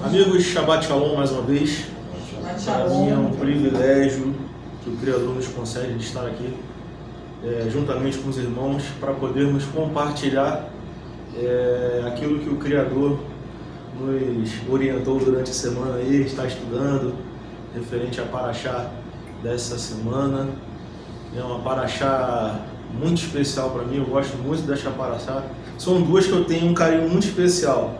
Amigos, Shabbat Shalom mais uma vez. Para mim é um privilégio que o Criador nos concede de estar aqui juntamente com os irmãos para podermos compartilhar aquilo que o Criador nos orientou durante a semana aí, está estudando referente a Paraxá dessa semana. É uma Paraxá muito especial para mim, eu gosto muito dessa Paraxá. São duas que eu tenho um carinho muito especial.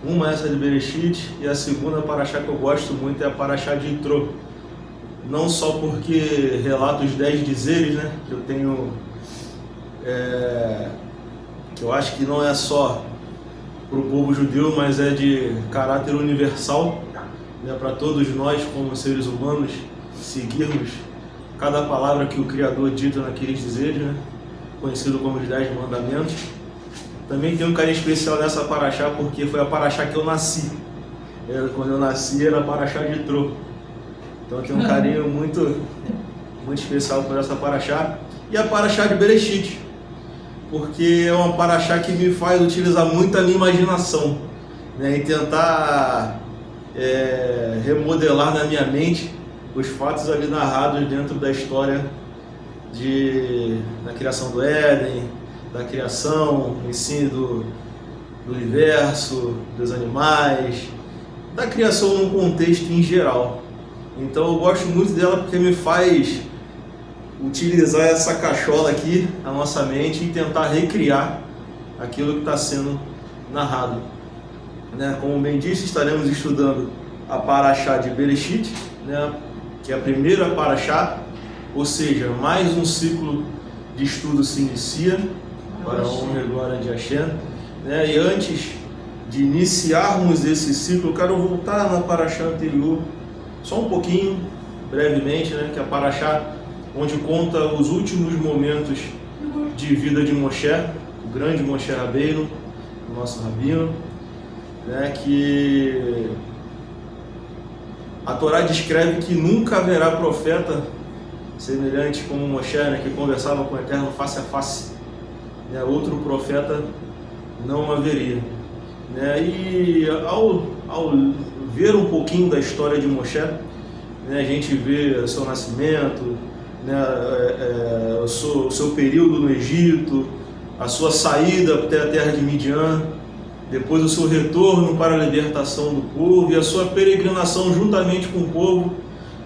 Uma é essa de Bereshit e a segunda Paraxá que eu gosto muito é a Paraxá de Yitro. Não só porque relata os 10 dizeres, né, que eu tenho, que eu acho que não é só para o povo judeu, mas é de caráter universal, né, para todos nós como seres humanos seguirmos cada palavra que o Criador dita naqueles dizeres, né, conhecido como os 10 mandamentos. Também tem um carinho especial nessa Paraxá porque foi a Paraxá que eu nasci. Quando eu nasci era a Paraxá de Yitro. Então eu tenho um carinho muito especial por essa Paraxá. E a Paraxá de Bereshit, porque é uma Paraxá que me faz utilizar muito a minha imaginação, né, e tentar remodelar na minha mente os fatos ali narrados dentro da história da criação do Éden, da criação, o ensino do universo, dos animais, da criação num contexto em geral. Então eu gosto muito dela porque me faz utilizar essa cachola aqui, a nossa mente, e tentar recriar aquilo que está sendo narrado, né? Como bem disse, estaremos estudando a Paraxá de Bereshit, né, que é a primeira Paraxá, ou seja, mais um ciclo de estudo se inicia, para a honra e glória de Hashem, né? E antes de iniciarmos esse ciclo, eu quero voltar na Paraxá anterior, só um pouquinho, brevemente, né? Que é a Paraxá onde conta os últimos momentos de vida de Moshe, o grande Moshe Rabbeinu, o nosso Rabino, né? Que a Torá descreve que nunca haverá profeta semelhante como Moshe, né? Que conversava com o Eterno face a face. Outro profeta não haveria, né? E ao ver um pouquinho da história de Moshe, né, a gente vê o seu nascimento, né, o seu período no Egito, a sua saída até a terra de Midian, depois o seu retorno para a libertação do povo e a sua peregrinação juntamente com o povo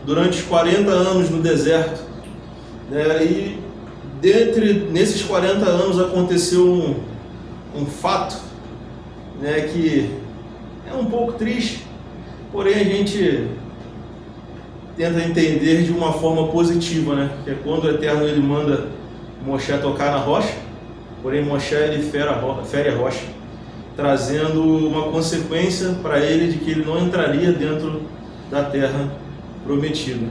durante os 40 anos no deserto, né? E nesses 40 anos aconteceu um fato, né, que é um pouco triste, porém a gente tenta entender de uma forma positiva, né, que é quando o Eterno ele manda Moshe tocar na rocha, porém Moshe ele fere a rocha, trazendo uma consequência para ele de que ele não entraria dentro da terra prometida.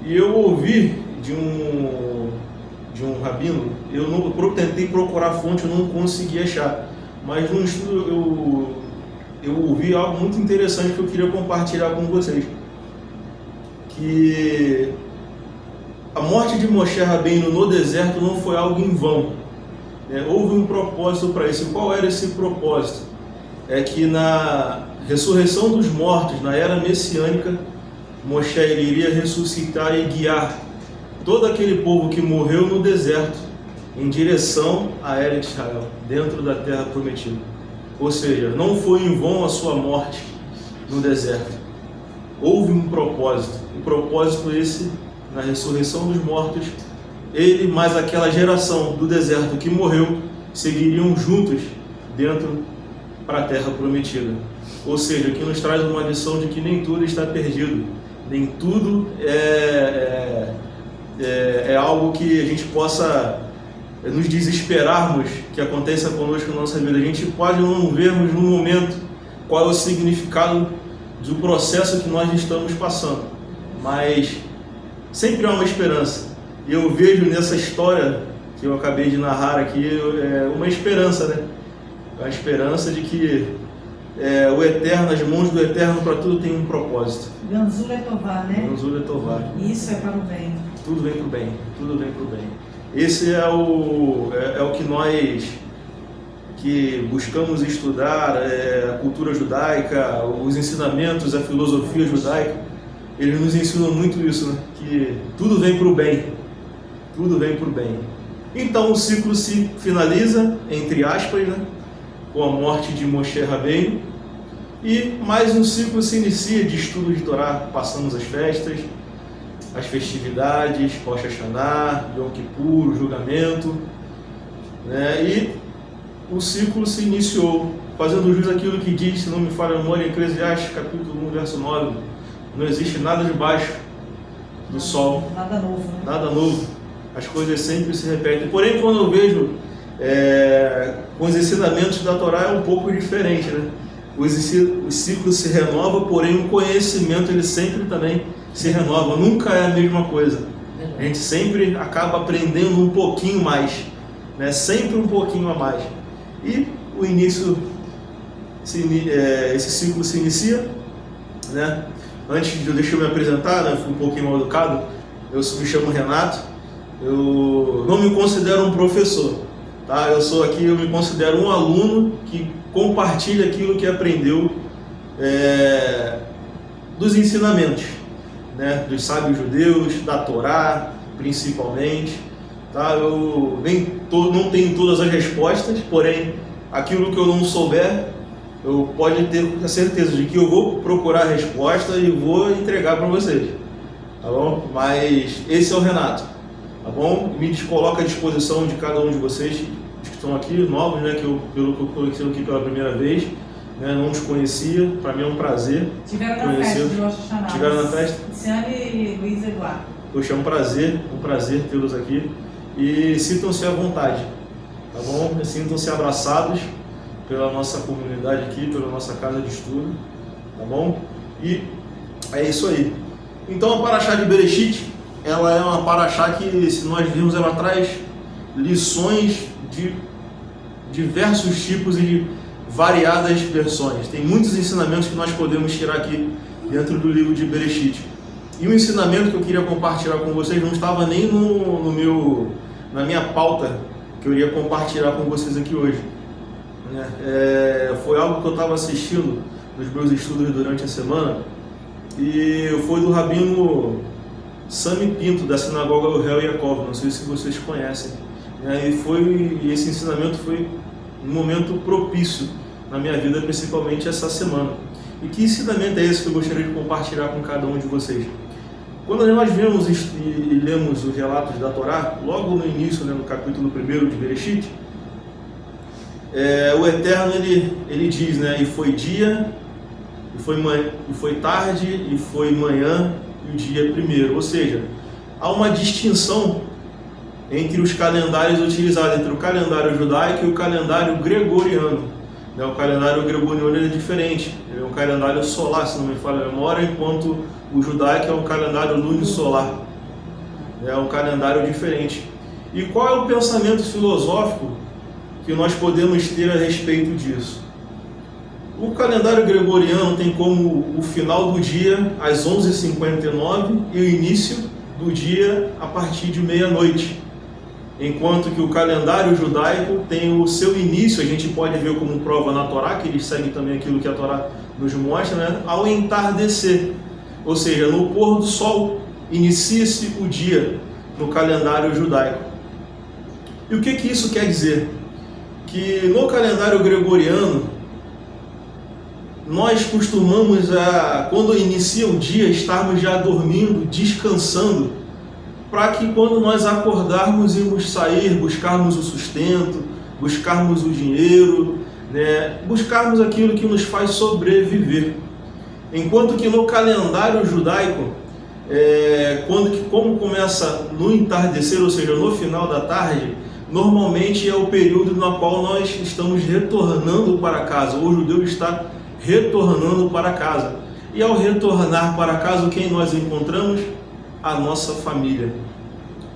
E eu ouvi de um rabino, eu tentei procurar a fonte, eu não consegui achar, mas no estudo eu ouvi algo muito interessante que eu queria compartilhar com vocês, que a morte de Moshe Rabbeinu no deserto não foi algo em vão, né? Houve um propósito para isso. Qual era esse propósito? É que na ressurreição dos mortos, na era messiânica, Moshe iria ressuscitar e guiar todo aquele povo que morreu no deserto em direção à era de Israel, dentro da terra prometida. Ou seja, não foi em vão a sua morte no deserto. Houve um propósito. O propósito esse, na ressurreição dos mortos, ele mais aquela geração do deserto que morreu, seguiriam juntos dentro para a terra prometida. Ou seja, aqui nos traz uma lição de que nem tudo está perdido. Nem tudo é algo que a gente possa nos desesperarmos que aconteça conosco na nossa vida. A gente pode não vermos no momento qual é o significado do processo que nós estamos passando, mas sempre há uma esperança. E eu vejo nessa história que eu acabei de narrar aqui uma esperança, né? A esperança de que o Eterno, as mãos do Eterno para tudo tem um propósito. Ganzul é Tová, né? Ganzul é Tová. Isso é para o bem. Tudo vem para o bem, tudo vem para o bem. Esse é o que nós que buscamos estudar a cultura judaica, os ensinamentos, a filosofia judaica, eles nos ensinam muito isso, né? Que tudo vem para o bem, tudo vem para o bem. Então o ciclo se finaliza, entre aspas, né? Com a morte de Moshe Rabbeinu, e mais um ciclo se inicia de estudo de Torá. Passamos as festas, as festividades, Rosh Hashanah, Yom Kippur, o julgamento, né? E o ciclo se iniciou, fazendo jus àquilo que diz, se não me falha a memória, em Eclesiastes, capítulo 1, verso 9, não existe nada debaixo do sol. Nada novo, né? Nada novo. As coisas sempre se repetem. Porém, quando eu vejo com os ensinamentos da Torá é um pouco diferente, né? O ciclo se renova, porém o conhecimento ele sempre também se renova. Nunca é a mesma coisa. A gente sempre acaba aprendendo um pouquinho mais, né? Sempre um pouquinho a mais. E o início, esse ciclo se inicia, né? Antes de eu me apresentar, né? Fui um pouquinho mal educado. Eu me chamo Renato. Eu não me considero um professor, tá? Eu me considero um aluno que compartilha aquilo que aprendeu dos ensinamentos, né? Dos sábios judeus, da Torá, principalmente. Tá? Eu não tenho todas as respostas, porém, aquilo que eu não souber, eu pode ter a certeza de que eu vou procurar a resposta e vou entregar para vocês, tá bom? Mas esse é o Renato, tá bom? Me coloco à disposição de cada um de vocês que estão aqui, novos, né? Pelo que eu conheci aqui pela primeira vez, né? Não os conhecia, para mim é um prazer. Tiveram na festa de Rosh Hashanah. Tiveram na festa? Luciane e Luiz Eduardo. Poxa, é um prazer tê-los aqui. E sintam-se à vontade, tá bom? Sintam-se abraçados pela nossa comunidade aqui, pela nossa casa de estudo, tá bom? E é isso aí. Então a Paraxá de Bereshit, ela é uma Paraxá que, se nós virmos, ela traz lições de diversos tipos e de variadas versões. Tem muitos ensinamentos que nós podemos tirar aqui dentro do livro de Bereshit. E um ensinamento que eu queria compartilhar com vocês não estava nem na minha pauta que eu iria compartilhar com vocês aqui hoje. Foi algo que eu estava assistindo nos meus estudos durante a semana e foi do Rabino Sami Pinto, da Sinagoga do Hel Yaakov, não sei se vocês conhecem. E esse ensinamento foi um momento propício na minha vida, principalmente essa semana. E que ensinamento é esse que eu gostaria de compartilhar com cada um de vocês? Quando nós vemos e lemos os relatos da Torá, logo no início, né, no capítulo 1 de Bereshit, o Eterno ele diz, né, e foi dia, e foi tarde, e foi manhã, e o dia primeiro. Ou seja, há uma distinção entre os calendários utilizados, entre o calendário judaico e o calendário gregoriano. O calendário gregoriano é diferente, ele é um calendário solar, se não me falha a memória, enquanto o judaico é um calendário lunisolar. É um calendário diferente. E qual é o pensamento filosófico que nós podemos ter a respeito disso? O calendário gregoriano tem como o final do dia às 11h59 e o início do dia a partir de meia-noite. Enquanto que o calendário judaico tem o seu início, a gente pode ver como prova na Torá, que eles seguem também aquilo que a Torá nos mostra, né? Ao entardecer. Ou seja, no pôr do sol, inicia-se o dia no calendário judaico. E o que isso quer dizer? Que no calendário gregoriano, nós costumamos, quando inicia o dia, estarmos já dormindo, descansando, para que quando nós acordarmos, irmos sair, buscarmos o sustento, buscarmos o dinheiro, né? Buscarmos aquilo que nos faz sobreviver. Enquanto que no calendário judaico, como começa no entardecer, ou seja, no final da tarde, normalmente é o período no qual nós estamos retornando para casa, o judeu está retornando para casa. E ao retornar para casa, quem nós encontramos? A nossa família.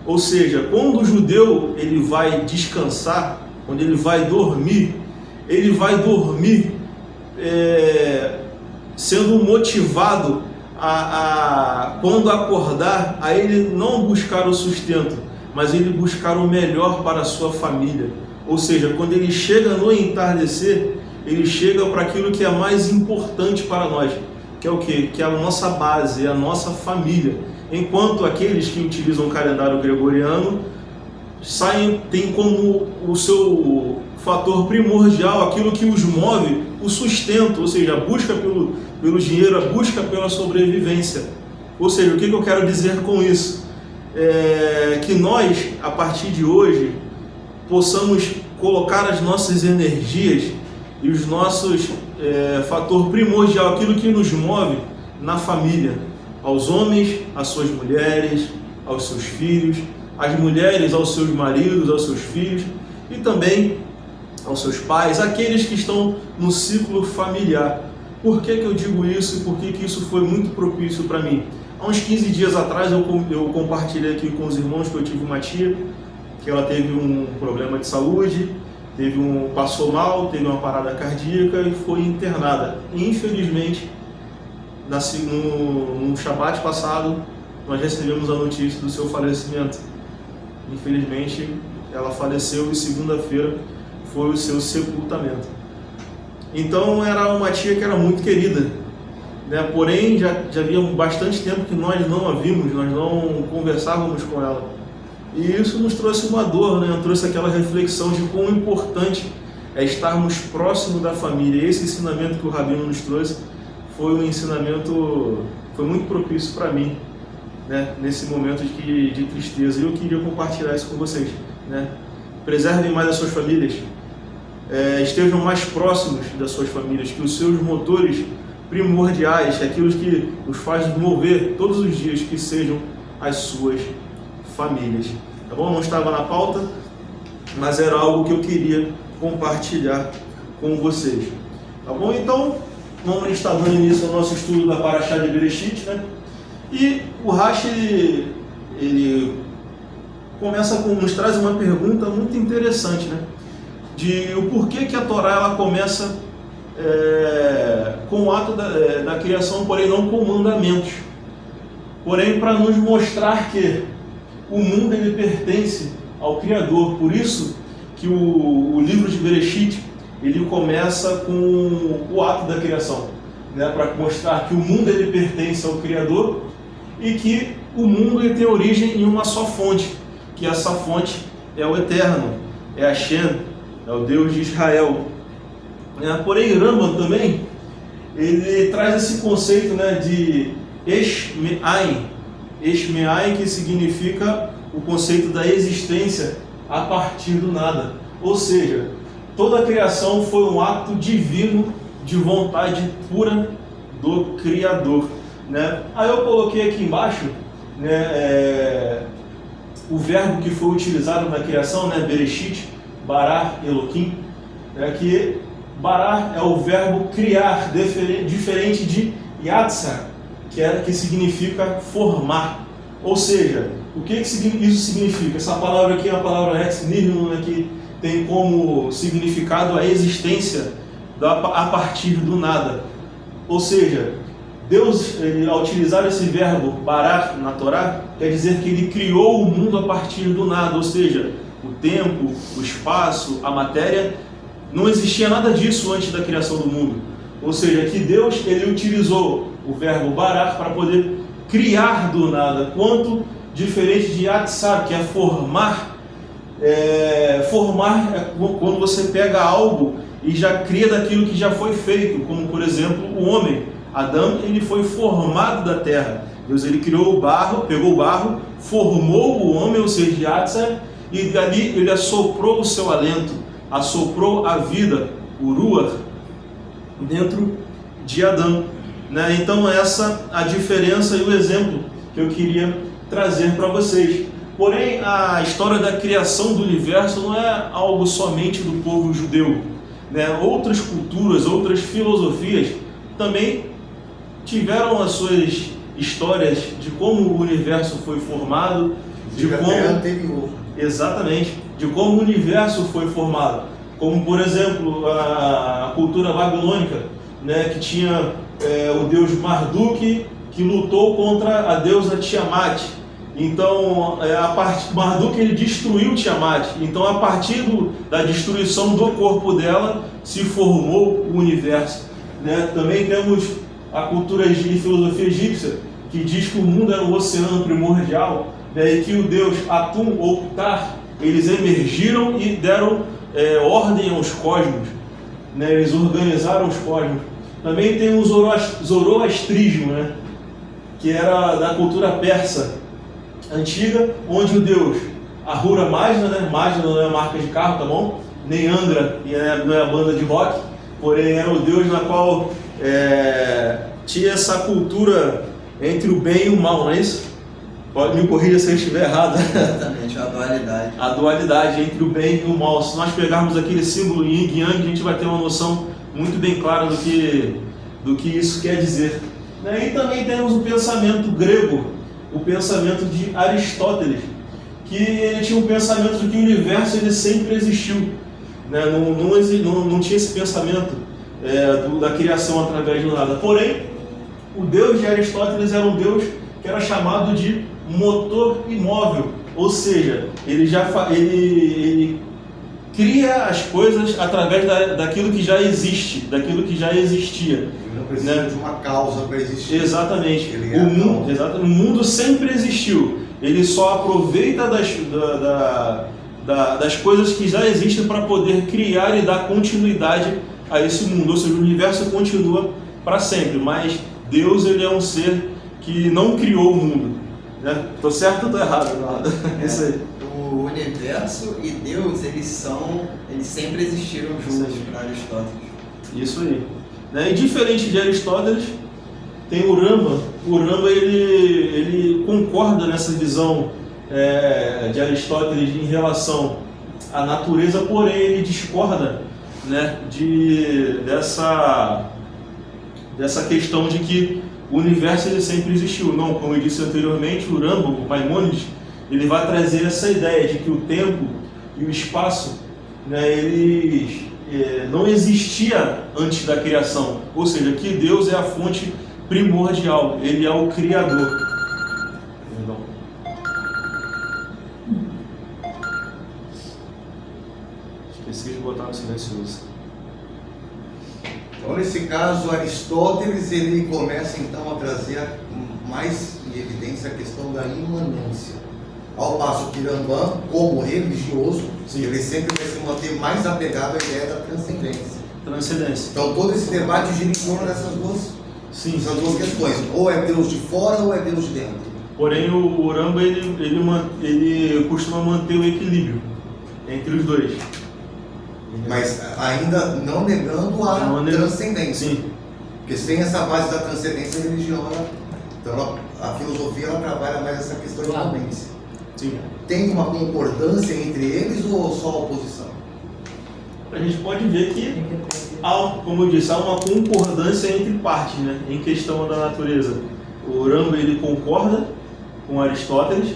Ou seja, quando o judeu ele vai descansar, quando ele vai dormir sendo motivado quando acordar, a ele não buscar o sustento, mas ele buscar o melhor para a sua família. Ou seja, quando ele chega no entardecer, ele chega para aquilo que é mais importante para nós, que é o quê? Que é a nossa base, a nossa família. Enquanto aqueles que utilizam o calendário gregoriano tem como o seu fator primordial aquilo que os move, o sustento, ou seja, a busca pelo dinheiro, a busca pela sobrevivência. Ou seja, o que eu quero dizer com isso? Que nós, a partir de hoje, possamos colocar as nossas energias e os nossos fator primordial, aquilo que nos move na família, aos homens, às suas mulheres, aos seus filhos, às mulheres aos seus maridos, aos seus filhos e também aos seus pais, aqueles que estão no ciclo familiar. Por que eu digo isso e por que isso foi muito propício para mim? Há uns 15 dias atrás eu compartilhei aqui com os irmãos que eu tive uma tia, que ela teve um problema de saúde, passou mal, teve uma parada cardíaca e foi internada. E, infelizmente, no Shabat passado, nós recebemos a notícia do seu falecimento. Infelizmente, ela faleceu e segunda-feira foi o seu sepultamento. Então, era uma tia que era muito querida, né? Porém, já havia bastante tempo que nós não a vimos, nós não conversávamos com ela. E isso nos trouxe uma dor, né? Nos trouxe aquela reflexão de quão importante é estarmos próximos da família. E esse ensinamento que o Rabino nos trouxe foi um ensinamento, foi muito propício para mim, né? Nesse momento de tristeza. E eu queria compartilhar isso com vocês, né? Preservem mais as suas famílias, estejam mais próximos das suas famílias, que os seus motores primordiais, aquilo que os faz mover todos os dias, que sejam as suas famílias. Tá bom? Não estava na pauta, mas era algo que eu queria compartilhar com vocês. Tá bom? Então, vamos estar dando início ao nosso estudo da Parashá de Bereshit, né? E o Rashi, ele nos traz uma pergunta muito interessante, né? De o porquê que a Torá ela começa com o ato da criação, porém não com mandamentos. Porém, para nos mostrar que o mundo ele pertence ao Criador. Por isso que o livro de Bereshit ele começa com o ato da criação, né? Para mostrar que o mundo ele pertence ao Criador e que o mundo ele tem origem em uma só fonte, que essa fonte é o Eterno, é Hashem, é o Deus de Israel. Porém, Rambam também ele traz esse conceito, né, de Eshme'ain, que significa o conceito da existência a partir do nada. Ou seja, toda a criação foi um ato divino de vontade pura do Criador, né? Aí eu coloquei aqui embaixo, né, o verbo que foi utilizado na criação, né, Bereshit, Bará, Elohim, que Bará é o verbo criar, diferente de Yatsar, que significa formar. Ou seja, o que isso significa? Essa palavra aqui é a palavra ex nihilo, né, que tem como significado a existência a partir do nada. Ou seja, Deus, ao utilizar esse verbo bará na Torá, quer dizer que ele criou o mundo a partir do nada. Ou seja, o tempo, o espaço, a matéria, não existia nada disso antes da criação do mundo. Ou seja, que Deus ele utilizou o verbo bará para poder criar do nada, quanto diferente de yatsar, que é formar. Formar é quando você pega algo e já cria daquilo que já foi feito, como por exemplo o homem. Adão ele foi formado da terra. Deus ele criou o barro, pegou o barro, formou o homem, ou seja, yatsar, e dali ele assoprou o seu alento, assoprou a vida, o ruach, dentro de Adão, né? Então essa a diferença e o exemplo que eu queria trazer para vocês. Porém, a história da criação do universo não é algo somente do povo judeu, né? Outras culturas, outras filosofias também tiveram as suas histórias de como o universo foi formado, de como anterior. Exatamente, de como o universo foi formado. Como, por exemplo, a cultura babilônica, né, que tinha o deus Marduk, que lutou contra a deusa Tiamat. Então, Marduk ele destruiu Tiamat. Então, a partir da destruição do corpo dela, se formou o universo. Né? Também temos a cultura e filosofia egípcia, que diz que o mundo era um oceano primordial, né? E que o deus Atum ou Ptah, eles emergiram e deram ordem aos cosmos. Né? Eles organizaram os cosmos. Também tem o zoroastrismo, né? Que era da cultura persa antiga, onde o deus Ahura Mazda, né? Mazda não é a marca de carro, tá bom? Nem Angra, não é a banda de rock, porém era o deus na qual tinha essa cultura entre o bem e o mal, não é isso? Pode me corrija se eu estiver errado. Exatamente, a dualidade. A dualidade entre o bem e o mal. Se nós pegarmos aquele símbolo Yin e Yang, a gente vai ter uma noção muito bem clara do que isso quer dizer. E também temos o pensamento grego, o pensamento de Aristóteles, que ele tinha um pensamento de que o universo ele sempre existiu. Né? Não tinha esse pensamento da criação através do nada. Porém, o Deus de Aristóteles era um Deus que era chamado de motor imóvel, ou seja, ele cria as coisas através daquilo que já existe, daquilo que já existia. Ele não precisa de uma causa para existir. Exatamente. O mundo sempre existiu. Ele só aproveita das coisas que já existem para poder criar e dar continuidade a esse mundo. Ou seja, o universo continua para sempre, mas Deus ele é um ser que não criou o mundo. Né? Tô certo ou tô errado? Isso aí. O universo e Deus, eles sempre existiram juntos para Aristóteles. Isso aí. Né? E diferente de Aristóteles, tem o Rambam. O Rambam ele concorda nessa visão de Aristóteles em relação à natureza, porém ele discorda, né, dessa questão de que o universo ele sempre existiu. Não, como eu disse anteriormente, o Rambam, o Maimônides, ele vai trazer essa ideia de que o tempo e o espaço, né, eles não existia antes da criação. Ou seja, que Deus é a fonte primordial, ele é o Criador. Perdão. Esqueci de botar no silencioso. Então, nesse caso, Aristóteles ele começa então a trazer mais em evidência a questão da imanência. Ao passo que Rambam, como religioso, ele sempre vai se manter mais apegado à ideia da transcendência. Então todo esse debate gira em torno dessas duas questões. Ou é Deus de fora ou é Deus de dentro. Porém, o Rambam ele costuma manter o equilíbrio entre os dois. Mas ainda não negando a transcendência. Sim. Porque sem essa base da transcendência, a religião, a filosofia ela trabalha mais essa questão de imanência. Sim. Tem uma concordância entre eles ou só oposição? A gente pode ver que, como eu disse, há uma concordância entre partes, né, em questão da natureza. O Rambam ele concorda com Aristóteles,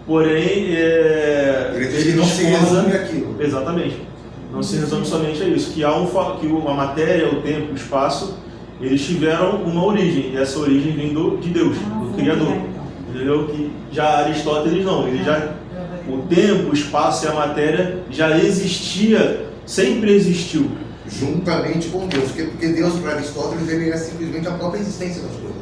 porém ele não se resume aquilo. Exatamente. Não se resume somente a isso. Que a matéria, o tempo, o espaço, eles tiveram uma origem, e essa origem vem de Deus, do Criador. Entendeu? Que já Aristóteles não, o tempo, o espaço e a matéria já existia, sempre existiu. Juntamente com Deus, porque Deus para Aristóteles ele é simplesmente a própria existência das coisas.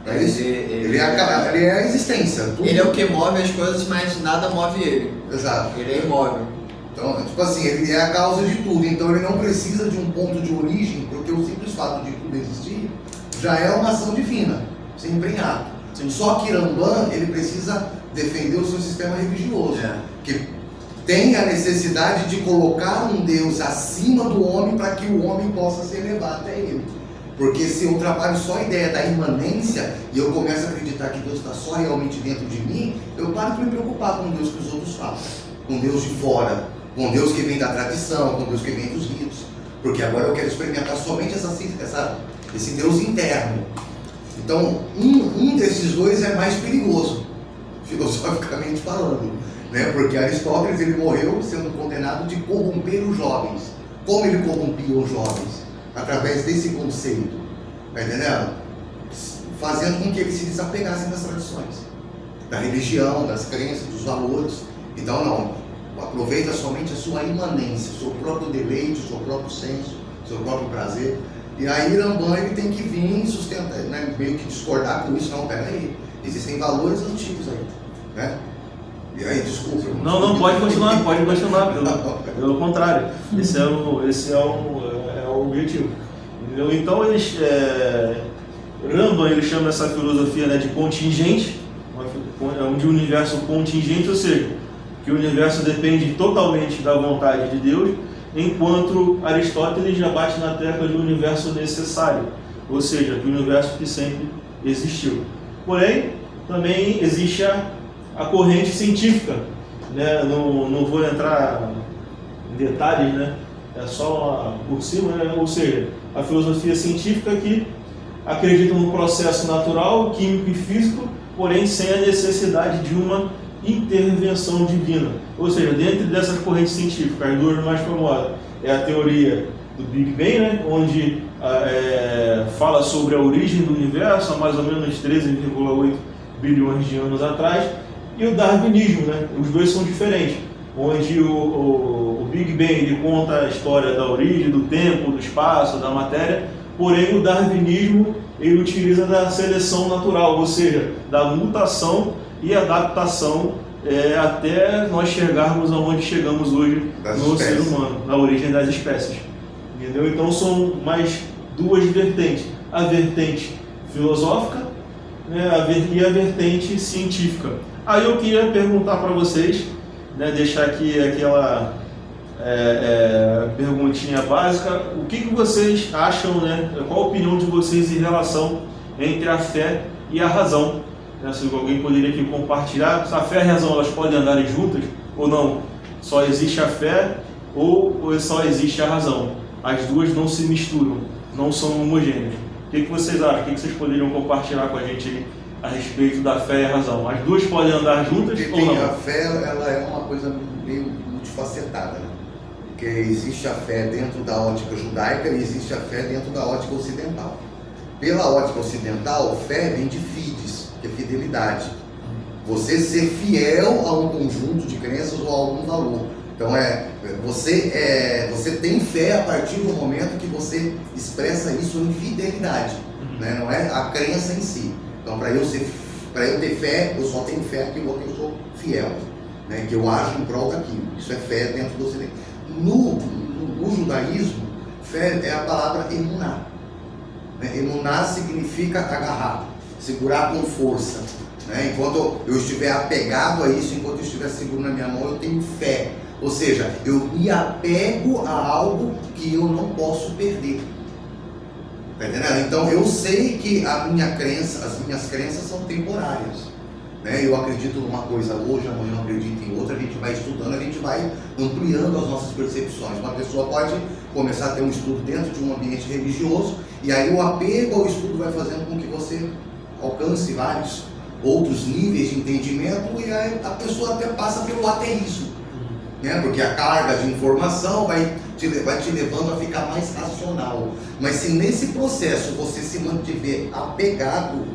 É isso? Ele é a existência. Tudo. Ele é o que move as coisas, mas nada move ele. Exato. Ele é imóvel. Então, tipo assim, ele é a causa de tudo, então ele não precisa de um ponto de origem, porque o simples fato de tudo existir já é uma ação divina, sempre em ato. Só que Rambam, ele precisa defender o seu sistema religioso, que tem a necessidade de colocar um Deus acima do homem para que o homem possa se elevar até ele. Porque se eu trabalho só a ideia da imanência e eu começo a acreditar que Deus está só realmente dentro de mim, eu paro de me preocupar com o Deus que os outros falam, com Deus de fora, com Deus que vem da tradição, com Deus que vem dos ritos, porque agora eu quero experimentar somente esse Deus interno. Então, um desses dois é mais perigoso, filosoficamente falando, né? Porque Aristóteles ele morreu sendo condenado de corromper os jovens. Como ele corrompia os jovens? Através desse conceito, tá entendendo? Fazendo com que eles se desapegassem das tradições. da religião, das crenças, dos valores. Então não, aproveita somente a sua imanência, o seu próprio deleite, o seu próprio senso, o seu próprio prazer. E aí Rambam ele tem que vir sustentar, né, meio que discordar com isso. Não, peraí, existem valores antigos aí, né? E aí, desculpa. Não, pode continuar, pelo contrário. Esse é o objetivo. Entendeu? Então Rambam ele chama essa filosofia, né, de contingente, de um universo contingente, ou seja, que o universo depende totalmente da vontade de Deus, enquanto Aristóteles já bate na tecla de um universo necessário, ou seja, que o universo que sempre existiu. Porém, também existe a corrente científica, né? Não vou entrar em detalhes, né? É só por cima, né? Ou seja, a filosofia científica que acredita no processo natural, químico e físico, porém sem a necessidade de uma intervenção divina. Ou seja, dentro dessas correntes científicas, as duas mais famosas é a teoria do Big Bang, né? Onde fala sobre a origem do universo há mais ou menos 13,8 bilhões de anos atrás, e o darwinismo, né? Os dois são diferentes, onde o Big Bang ele conta a história da origem, do tempo, do espaço, da matéria, porém o darwinismo ele utiliza da seleção natural, ou seja, da mutação e adaptação até nós chegarmos aonde chegamos hoje no ser humano, na origem das espécies. Entendeu? Então são mais duas vertentes, a vertente filosófica, né, e a vertente científica. Aí eu queria perguntar para vocês, né, deixar aqui aquela perguntinha básica, o que vocês acham, né, qual a opinião de vocês em relação entre a fé e a razão? Se alguém poderia aqui compartilhar, a fé e a razão elas podem andar juntas ou não? Só existe a fé ou só existe a razão? As duas não se misturam, não são homogêneas. O que vocês acham? O que vocês poderiam compartilhar com a gente aí a respeito da fé e a razão? As duas podem andar juntas ou não? A fé ela é uma coisa meio multifacetada, né? Porque existe a fé dentro da ótica judaica e existe a fé dentro da ótica ocidental. Pela ótica ocidental, fé vem de fides, que é fidelidade. Você ser fiel a um conjunto de crenças ou a algum valor. Então você tem fé a partir do momento que você expressa isso em fidelidade, né? Não é a crença em si. Então para eu ter fé, eu só tenho fé naquilo que eu sou fiel, né? Que eu ajo em prol daquilo. Isso é fé dentro do Ocidente. No judaísmo, fé é a palavra emuná. Emuná significa agarrar, segurar com força, né? Enquanto eu estiver apegado a isso, enquanto eu estiver seguro na minha mão, eu tenho fé. Ou seja, eu me apego a algo que eu não posso perder. Tá entendendo? Então eu sei que as minhas crenças são temporárias, né? Eu acredito numa coisa hoje, amanhã eu acredito em outra, a gente vai estudando, a gente vai ampliando as nossas percepções. Uma pessoa pode começar a ter um estudo dentro de um ambiente religioso, e aí o apego ao estudo vai fazendo com que você alcance vários outros níveis de entendimento, e aí a pessoa até passa pelo ateísmo, né? Porque a carga de informação vai te levando a ficar mais racional. Mas se nesse processo você se mantiver apegado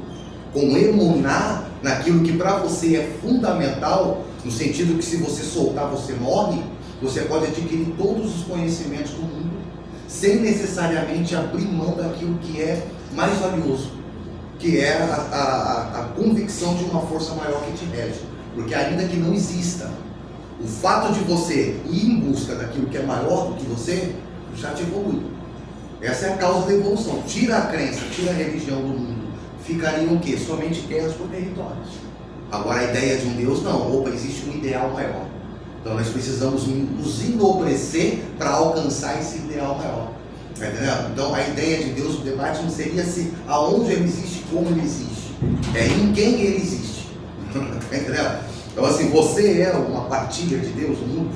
com emuná naquilo que para você é fundamental, no sentido que se você soltar você morre, você pode adquirir todos os conhecimentos do mundo sem necessariamente abrir mão daquilo que é mais valioso, que é a convicção de uma força maior que te rege. Porque ainda que não exista, o fato de você ir em busca daquilo que é maior do que você, já te evolui. Essa é a causa da evolução. Tira a crença, tira a religião do mundo, ficariam o quê? Somente guerras por territórios. Agora a ideia de um Deus, não. Opa, existe um ideal maior. Então nós precisamos nos enobrecer para alcançar esse ideal maior. Tá entendendo? Então a ideia de Deus, o debate não seria se aonde ele existe, como ele existe. É em quem ele existe. Tá entendendo? Então assim, você é uma partilha de Deus no mundo,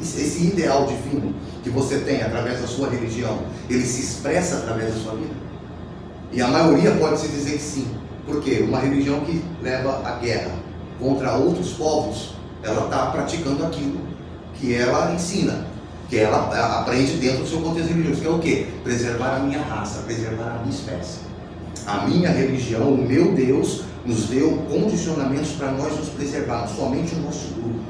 esse ideal divino que você tem através da sua religião, ele se expressa através da sua vida? E a maioria pode se dizer que sim. Por quê? Uma religião que leva a guerra contra outros povos, ela está praticando aquilo que ela ensina, que ela aprende dentro do seu contexto religioso, que é o quê? Preservar a minha raça, preservar a minha espécie. A minha religião, o meu Deus, nos deu condicionamentos para nós nos preservarmos, somente o nosso grupo.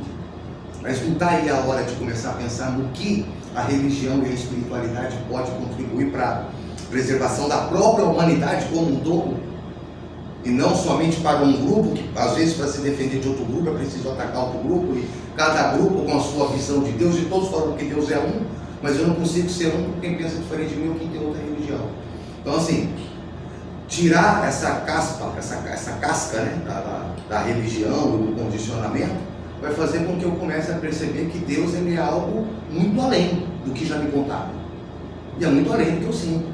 Mas não está aí a hora de começar a pensar no que a religião e a espiritualidade pode contribuir para a preservação da própria humanidade como um todo? E não somente para um grupo, que às vezes para se defender de outro grupo é preciso atacar outro grupo, e cada grupo com a sua visão de Deus, e todos falam que Deus é um, mas eu não consigo ser um porque quem pensa diferente de mim ou quem tem outra religião. Então assim, tirar essa casca né, da religião, do condicionamento, vai fazer com que eu comece a perceber que Deus ele é algo muito além do que já me contaram. E é muito além do que eu sinto.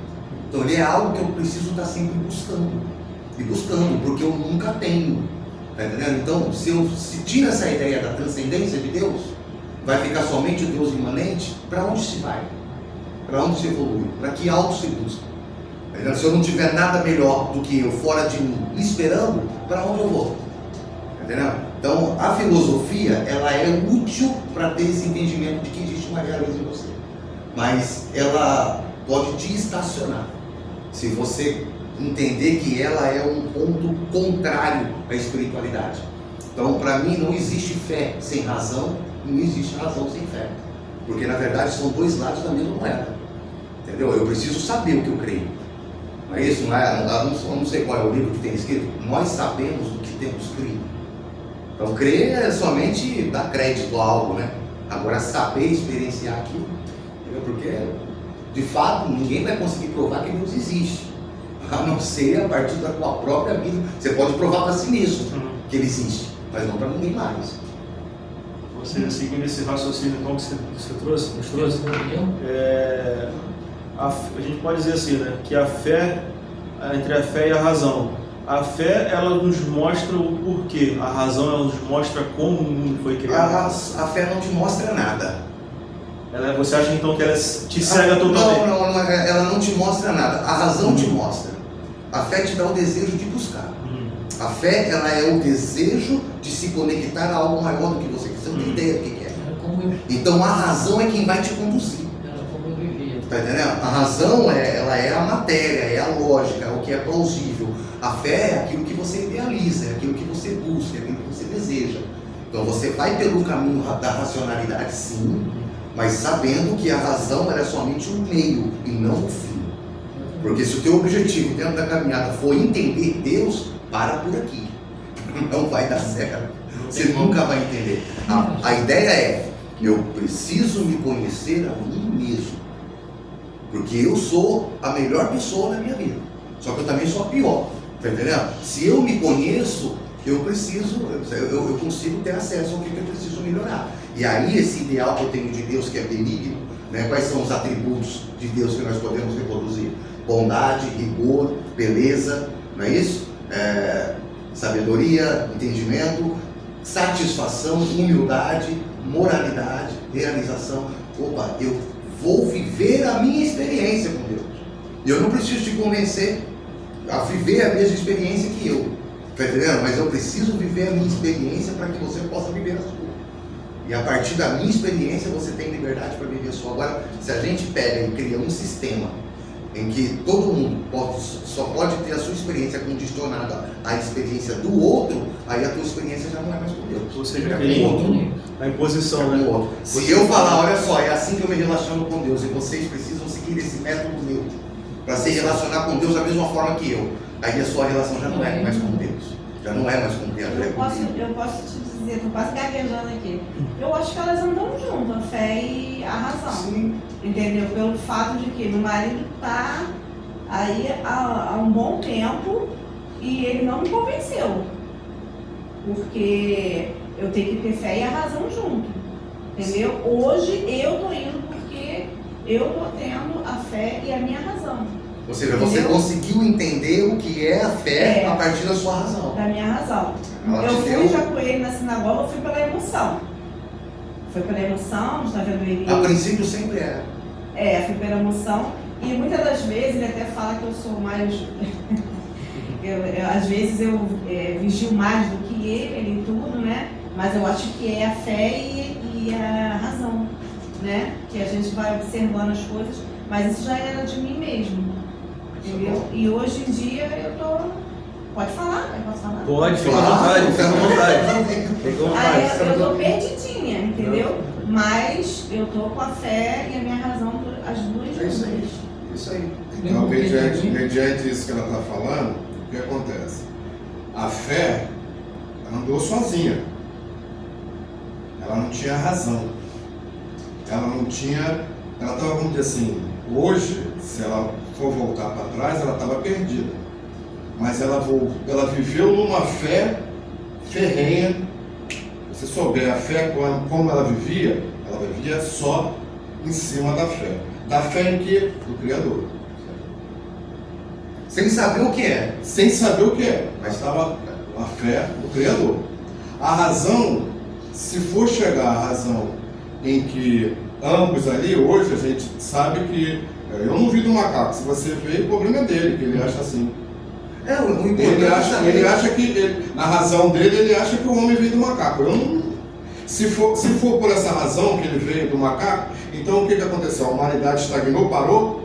Então ele é algo que eu preciso estar sempre buscando. E buscando, porque eu nunca tenho. Tá entendendo? Então, se tira essa ideia da transcendência de Deus, vai ficar somente o Deus imanente, para onde se vai? Para onde se evolui? Para que algo se busca? Tá entendendo? Se eu não tiver nada melhor do que eu fora de mim, esperando, para onde eu vou? Tá entendendo? Então, a filosofia, ela é útil para ter esse entendimento de que existe uma realidade em você. Mas ela pode te estacionar. Se você entender que ela é um ponto contrário à espiritualidade. Então, para mim, não existe fé sem razão, e não existe razão sem fé. Porque, na verdade, são dois lados da mesma moeda. Entendeu? Eu preciso saber o que eu creio. Não é isso? Eu não sei qual é o livro que tem escrito. Nós sabemos o que temos crido. Então, crer é somente dar crédito a algo, né? Agora, saber experienciar aquilo, entendeu? Porque, de fato, ninguém vai conseguir provar que Deus existe. A não ser a partir da tua própria vida. Você pode provar para si mesmo que ele existe, mas não para ninguém mais. Você, seguindo esse raciocínio então, que você nos trouxe, a gente pode dizer assim, né, que a fé, entre a fé e a razão. A fé, ela nos mostra o porquê. A razão, ela nos mostra como o mundo foi criado. A fé não te mostra nada. Você acha então que ela te cega totalmente? Não, ela não te mostra nada. A razão te mostra. A fé te dá o desejo de buscar. A fé, ela é o desejo de se conectar a algo maior do que você. Você não tem ideia do que é. Então a razão é quem vai te conduzir. Tá entendendo? A razão, ela é a matéria, é a lógica, é o que é plausível. A fé é aquilo que você idealiza, é aquilo que você busca, é aquilo que você deseja. Então você vai pelo caminho da racionalidade, sim, mas sabendo que a razão era somente um meio e não o fim. Porque se o teu objetivo dentro da caminhada for entender Deus, para por aqui. Não vai dar certo. Você nunca vai entender. A ideia é, eu preciso me conhecer a mim mesmo. Porque eu sou a melhor pessoa na minha vida. Só que eu também sou a pior. Tá entendendo? Se eu me conheço, eu consigo ter acesso ao que eu preciso melhorar. E aí esse ideal que eu tenho de Deus, que é benigno, né? Quais são os atributos de Deus que nós podemos reproduzir? Bondade, rigor, beleza, não é isso? Sabedoria, entendimento, satisfação, humildade, moralidade, realização. Opa, eu vou viver a minha experiência com Deus. E eu não preciso te convencer a viver a mesma experiência que eu. Tá entendendo? Mas eu preciso viver a minha experiência para que você possa viver a sua. E a partir da minha experiência você tem liberdade para viver a sua. Agora, se a gente pega e cria um sistema em que todo mundo só pode ter a sua experiência condicionada à experiência do outro, aí a tua experiência já não é mais com Deus. Ou seja, a imposição, né? Se eu falar, olha só, é assim que eu me relaciono com Deus, e vocês precisam seguir esse método meu para se relacionar com Deus da mesma forma que eu, aí a sua relação já não é mais com Deus, já não é mais com Deus. Eu posso te dizer, estou quase gaguejando aqui. Eu acho que elas andam juntas, a fé e a razão. Sim. Entendeu? Pelo fato de que meu marido está aí há um bom tempo e ele não me convenceu. Porque eu tenho que ter fé e a razão junto. Entendeu? Hoje eu estou indo porque eu estou tendo a fé e a minha razão. Ou seja, você conseguiu entender o que é a fé a partir da sua razão. Da minha razão. Eu fui já com ele na sinagoga, eu fui pela emoção. Foi pela emoção, está vendo ele... A princípio sempre era. Fui pela emoção. E muitas das vezes ele até fala que eu sou mais... às vezes eu vigio mais do que ele em tudo, né? Mas eu acho que é a fé e a razão, né? Que a gente vai observando as coisas, mas isso já era de mim mesmo, entendeu? E hoje em dia eu tô Pode falar, eu posso falar? Pode, fica à vontade, fica à vontade. Fica à Aí vontade. eu tô perdidinha, entendeu? Mas eu tô com a fé e a minha razão, as duas É isso aí. juntas. Isso aí. Então, mediante isso que ela está falando, o que acontece? A fé andou sozinha. Ela não tinha razão. Ela não tinha. Ela estava, vamos dizer assim, hoje, se ela for voltar para trás, ela estava perdida. Mas ela viveu numa fé ferrenha. Se você souber a fé, como ela vivia só em cima da fé. Da fé em que? Do Criador. Sem saber o que é. Sem saber o que é, mas estava a fé do Criador. A razão, se for chegar à razão em que ambos ali, hoje a gente sabe que eu não vi do macaco, se você vê, o problema é dele, que ele acha assim. O importante Ele acha que, na razão dele, ele acha que o homem veio do macaco. Eu não, se for por essa razão que ele veio do macaco, então o que aconteceu? A humanidade estagnou, parou,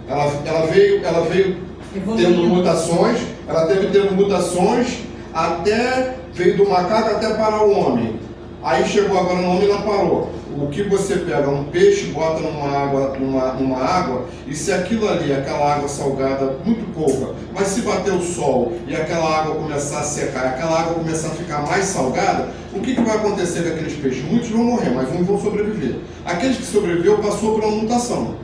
ela veio tendo mutações, até veio do macaco até parar o homem. Aí chegou agora no homem e ela parou. O que você pega um peixe, bota numa água, e se aquilo ali, aquela água salgada, muito pouca, mas se bater o sol e aquela água começar a secar, aquela água começar a ficar mais salgada, o que vai acontecer com aqueles peixes? Muitos vão morrer, mas uns vão sobreviver. Aqueles que sobreviveram passou por uma mutação.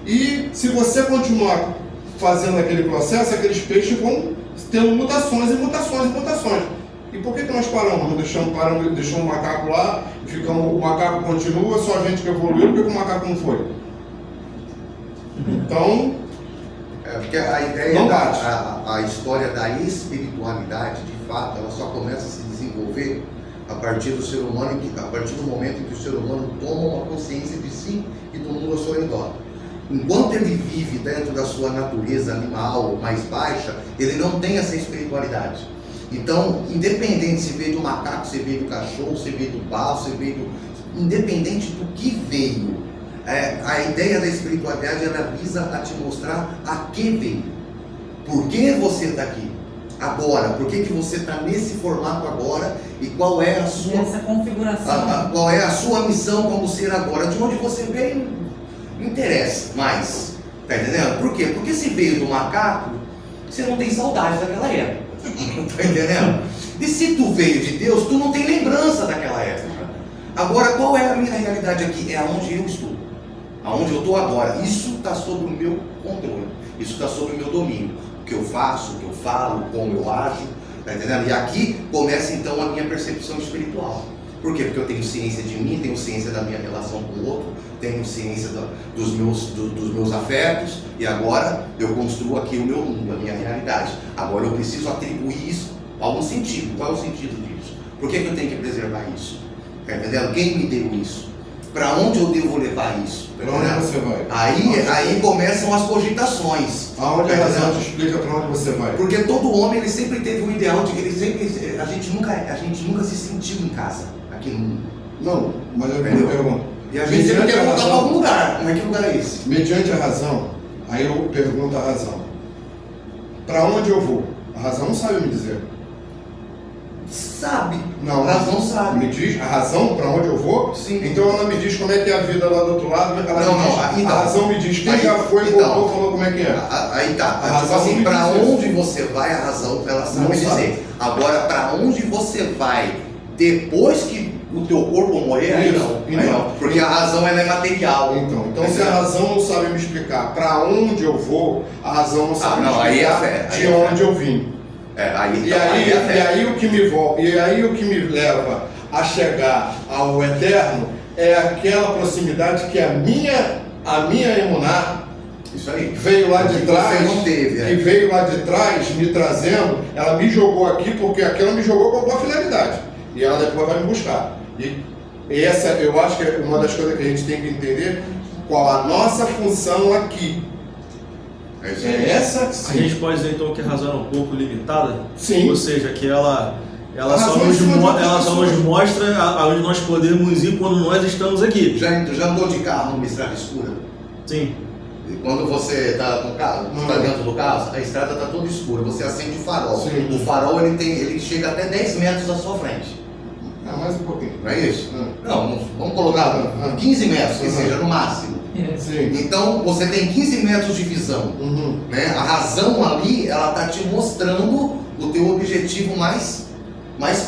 E se você continuar fazendo aquele processo, aqueles peixes vão tendo mutações e mutações e mutações. E por que nós paramos? Deixamos o macaco lá, o macaco continua, só a gente que evoluiu, por que o macaco não foi? Então, porque a ideia não bate. a história da espiritualidade, de fato, ela só começa a se desenvolver a partir do ser humano, a partir do momento em que o ser humano toma uma consciência de si e do mundo ao seu redor. Enquanto ele vive dentro da sua natureza animal mais baixa, ele não tem essa espiritualidade. Então, independente se veio do macaco, se veio do cachorro, se veio do pau, se veio do... Independente do que veio, a ideia da espiritualidade, ela visa a te mostrar a que veio. Por que você está aqui? Agora. Por que você está nesse formato agora? E qual é a sua... Essa configuração. Qual é a sua missão como ser agora? De onde você veio, não interessa mais. Tá entendendo? Por quê? Porque se veio do macaco, você não tem saudade daquela época. Tá entendendo? E se tu veio de Deus, tu não tem lembrança daquela época. Agora, qual é a minha realidade aqui? É aonde eu estou. Aonde eu estou agora. Isso está sob o meu controle. Isso está sob o meu domínio. O que eu faço, o que eu falo, como eu ajo. Tá entendendo? E aqui começa então a minha percepção espiritual. Por quê? Porque eu tenho ciência de mim, tenho ciência da minha relação com o outro, tenho ciência dos meus afetos, e agora eu construo aqui o meu mundo, a minha realidade. Agora eu preciso atribuir isso a algum sentido. Qual é o sentido disso? Por que eu tenho que preservar isso? Tá entendendo? Quem me deu isso? Para onde eu devo levar isso? para onde você vai? Aí começam as cogitações. Aonde a razão te explica para onde você vai? Porque todo homem, ele sempre teve um ideal de a gente nunca se sentiu em casa aqui no mundo. Não, mas eu pergunto. E a gente sempre quer voltar para algum lugar. Como é que lugar é esse? Mediante a razão, aí eu pergunto a razão. Para onde eu vou? A razão não sabe me dizer. Sabe. Não. A razão sabe. Me diz a razão para onde eu vou? Sim. Então ela me diz como é que é a vida lá do outro lado. Então, a razão me diz quem já foi, voltou, falou como é que é. Aí tá. A razão assim, me para diz onde você vai, a razão ela sabe Não dizer. sabe. Agora, para onde você vai depois que o teu corpo morrer, aí Isso. não. Então. Aí não. Porque a razão ela é material. Então se a razão não sabe me explicar para onde eu vou, a razão não sabe me aí é a explicar fé. de onde eu vim. E aí o que me leva a chegar ao eterno é aquela proximidade que a minha emuná Isso aí. veio lá de Que trás, você não teve, que veio lá de trás me trazendo, ela me jogou aqui porque aquela me jogou com boa finalidade e ela depois vai me buscar. E essa eu acho que é uma das coisas que a gente tem que entender, qual a nossa função aqui. É essa sim. A gente pode dizer então que a razão é um pouco limitada? Sim. Ou seja, que ela só razão nos mostra aonde nós podemos ir quando nós estamos aqui. Já andou de carro numa estrada escura? Sim. Quando você está no carro, está dentro do carro, a estrada está toda escura, você acende o farol. Sim. O farol ele chega até 10 metros à sua frente. Mais um pouquinho. Não é isso? Não, vamos colocar 15 metros, que seja no máximo. Sim. Então você tem 15 metros de visão. Né? A razão ali, ela está te mostrando o teu objetivo mais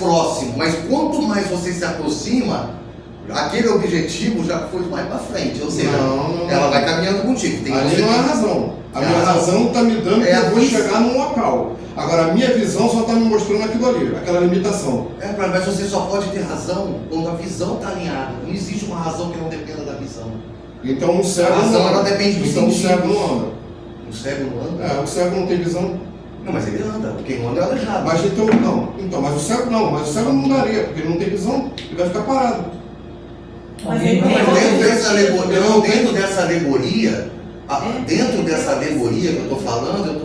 próximo. Mas quanto mais você se aproxima, aquele objetivo já foi mais para frente. Ou seja, ela vai caminhando contigo. Ali não é a razão. A minha razão está me dando que eu vou chegar num local. Agora a minha visão só está me mostrando aquilo ali, aquela limitação. Mas você só pode ter razão quando a visão está alinhada. Não existe uma razão que não dependa da visão. Então o cego A razão, não ela anda. depende do Então o sentido. cego não anda. O cego não anda? O cego não tem visão. Não, mas ele anda. Quem anda é aleijado. Mas então não. Então, mas o cego não. Mas o cego não daria, porque ele não tem visão, ele vai ficar parado. Mas ele Não, tem mas dentro dessa alegoria, Não, dentro dessa alegoria que eu estou falando,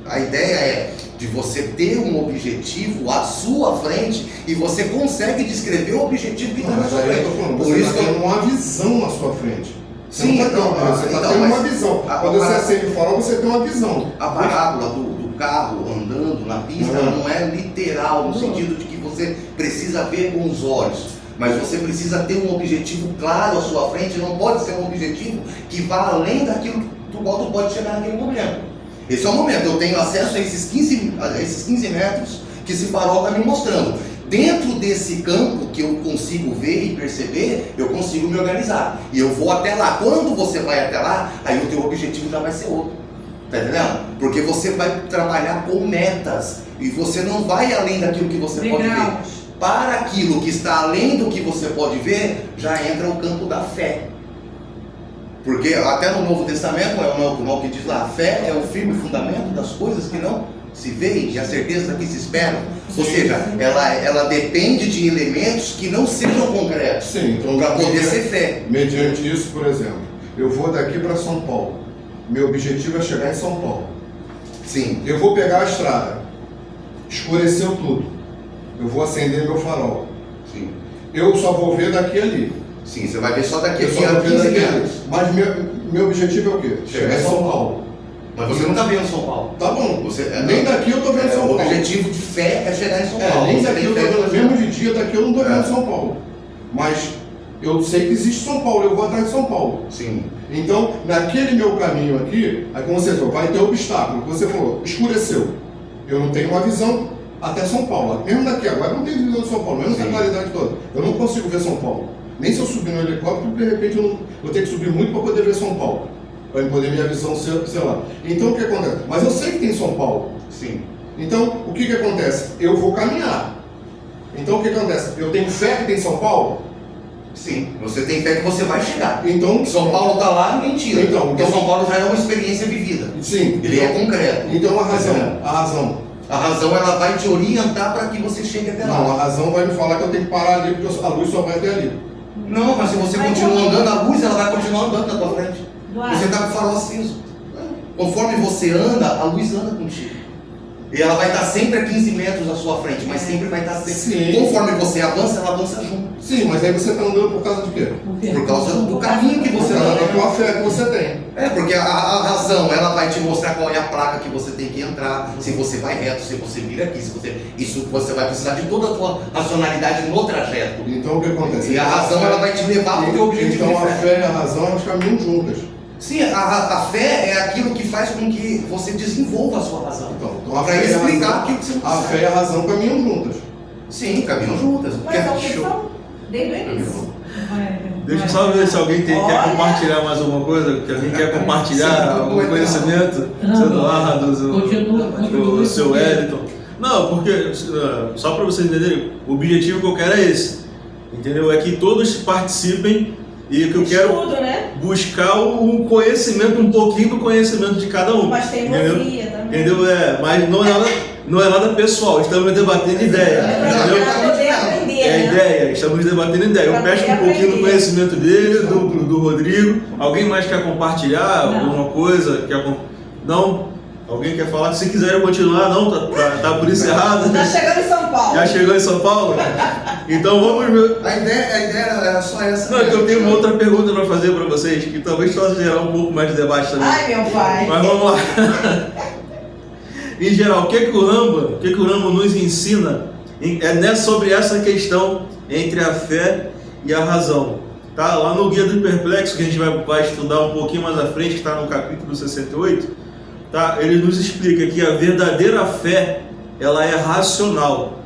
a ideia é de você ter um objetivo à sua frente e você consegue descrever o objetivo que está na Mas sua aí eu frente. tô falando, Por você isso está que tendo uma visão na sua frente. Você Sim, não tá então, você está então, tendo mas uma visão. Quando você acende o farol, você tem uma visão. a parábola do carro andando na pista ela não é literal, no sentido de que você precisa ver com os olhos. Mas você precisa ter um objetivo claro à sua frente, não pode ser um objetivo que vá além daquilo do qual tu pode chegar naquele momento. Esse é o momento, eu tenho acesso a esses 15 metros que esse farol está me mostrando. Dentro desse campo que eu consigo ver e perceber, eu consigo me organizar. E eu vou até lá. Quando você vai até lá, aí o teu objetivo já vai ser outro. Tá entendendo? Porque você vai trabalhar com metas. E você não vai além daquilo que você pode ver. Para aquilo que está além do que você pode ver, já entra o campo da fé. Porque até no Novo Testamento, é o que diz lá, a fé é o firme fundamento das coisas que não se veem e a certeza que se esperam. Ou seja, ela depende de elementos que não sejam concretos. Sim, então para poder ser fé. Mediante isso, por exemplo, eu vou daqui para São Paulo. Meu objetivo é chegar em São Paulo. Sim. Eu vou pegar a estrada. Escureceu tudo. Eu vou acender meu farol. Sim. Eu só vou ver daqui ali. Sim, você vai ver só daqui Eu só a vou ver 15 daqui metros. ali. Mas meu objetivo é o quê? Chegar em São Paulo. Mas você não está vendo São Paulo. Tá bom. Você, nem daqui eu tô vendo São Paulo. O objetivo de fé é chegar em São Paulo. Nem Você daqui tem eu tô fé vendo, pra mesmo de dia daqui eu não tô vendo São Paulo. Mas eu sei que existe São Paulo, eu vou atrás de São Paulo. Sim. Então, naquele meu caminho aqui, aí como você falou, vai ter obstáculo. Você falou, escureceu. Eu não tenho uma visão até São Paulo. Mesmo daqui agora, eu não tenho visão de São Paulo, mesmo com a claridade toda. Eu não consigo ver São Paulo. Nem se eu subir no helicóptero, de repente eu vou ter que subir muito para poder ver São Paulo. Para poder minha visão ser, sei lá. Então o que acontece? Mas eu sei que tem São Paulo. Sim. Então, o que acontece? Eu vou caminhar. Então, o que acontece? Eu tenho fé que tem São Paulo? Sim. Você tem fé que você vai chegar. Então, São Paulo está lá, mentira. Então, Porque São Paulo já é uma experiência vivida. sim. Ele é concreto. Então, a razão. A razão, ela vai te orientar para que você chegue até lá. Não, a razão vai me falar que eu tenho que parar ali, porque a luz só vai até ali. Não, mas se você continua andando, a luz ela vai continuar andando na tua frente. Você está com o farol aceso. Conforme você anda, a luz anda contigo. E ela vai estar sempre a 15 metros à sua frente, mas sempre vai estar sempre. Sim. Conforme você avança, ela avança junto. Sim, mas aí você está andando por causa de quê? Por causa do caminho que Por você causa da está. tua fé que você tem. É, porque a razão, ela vai te mostrar qual é a placa que você tem que entrar, se você vai reto, se você vira aqui, isso você vai precisar de toda a tua racionalidade no trajeto. Então, o que acontece? E a razão, ela vai te levar para o teu objetivo. Então, a de fé e a razão, elas caminham juntas. Sim, a fé é aquilo que faz com que você desenvolva a sua razão. Então a para fé e a explicar razão, aquilo que você não a sabe. fé e a razão caminham juntas. Sim, caminham juntas. Mas é o que são desde o início. Deixa eu só ver se alguém quer compartilhar mais alguma coisa, que alguém quer compartilhar algum conhecimento. Seu Eduardo, o seu Wellington. Não, porque, só para vocês entenderem, o objetivo que eu quero é esse. Entendeu? É que todos participem e que eu quero buscar um conhecimento, um pouquinho do conhecimento de cada um. Mas tem teimosia também. Entendeu? Mas não é nada pessoal, estamos debatendo ideia. Entendeu? Para poder aprender, É a ideia, estamos debatendo ideia. Eu peço um pouquinho do conhecimento dele, do Rodrigo. Alguém mais quer compartilhar alguma coisa? Não? Alguém quer falar? Se quiserem continuar, não, tá por encerrado. Tá chegando em São Paulo. Já chegou em São Paulo? Então vamos ver. A ideia era só essa. Não, é que eu tenho uma outra pergunta para fazer para vocês, que talvez possa gerar um pouco mais de debate também. Ai, meu pai. Mas vamos lá. Em geral, o que o Ramba nos ensina sobre essa questão entre a fé e a razão? Tá? Lá no Guia do Perplexo, que a gente vai estudar um pouquinho mais à frente, que está no capítulo 68, tá? Ele nos explica que a verdadeira fé, ela é racional.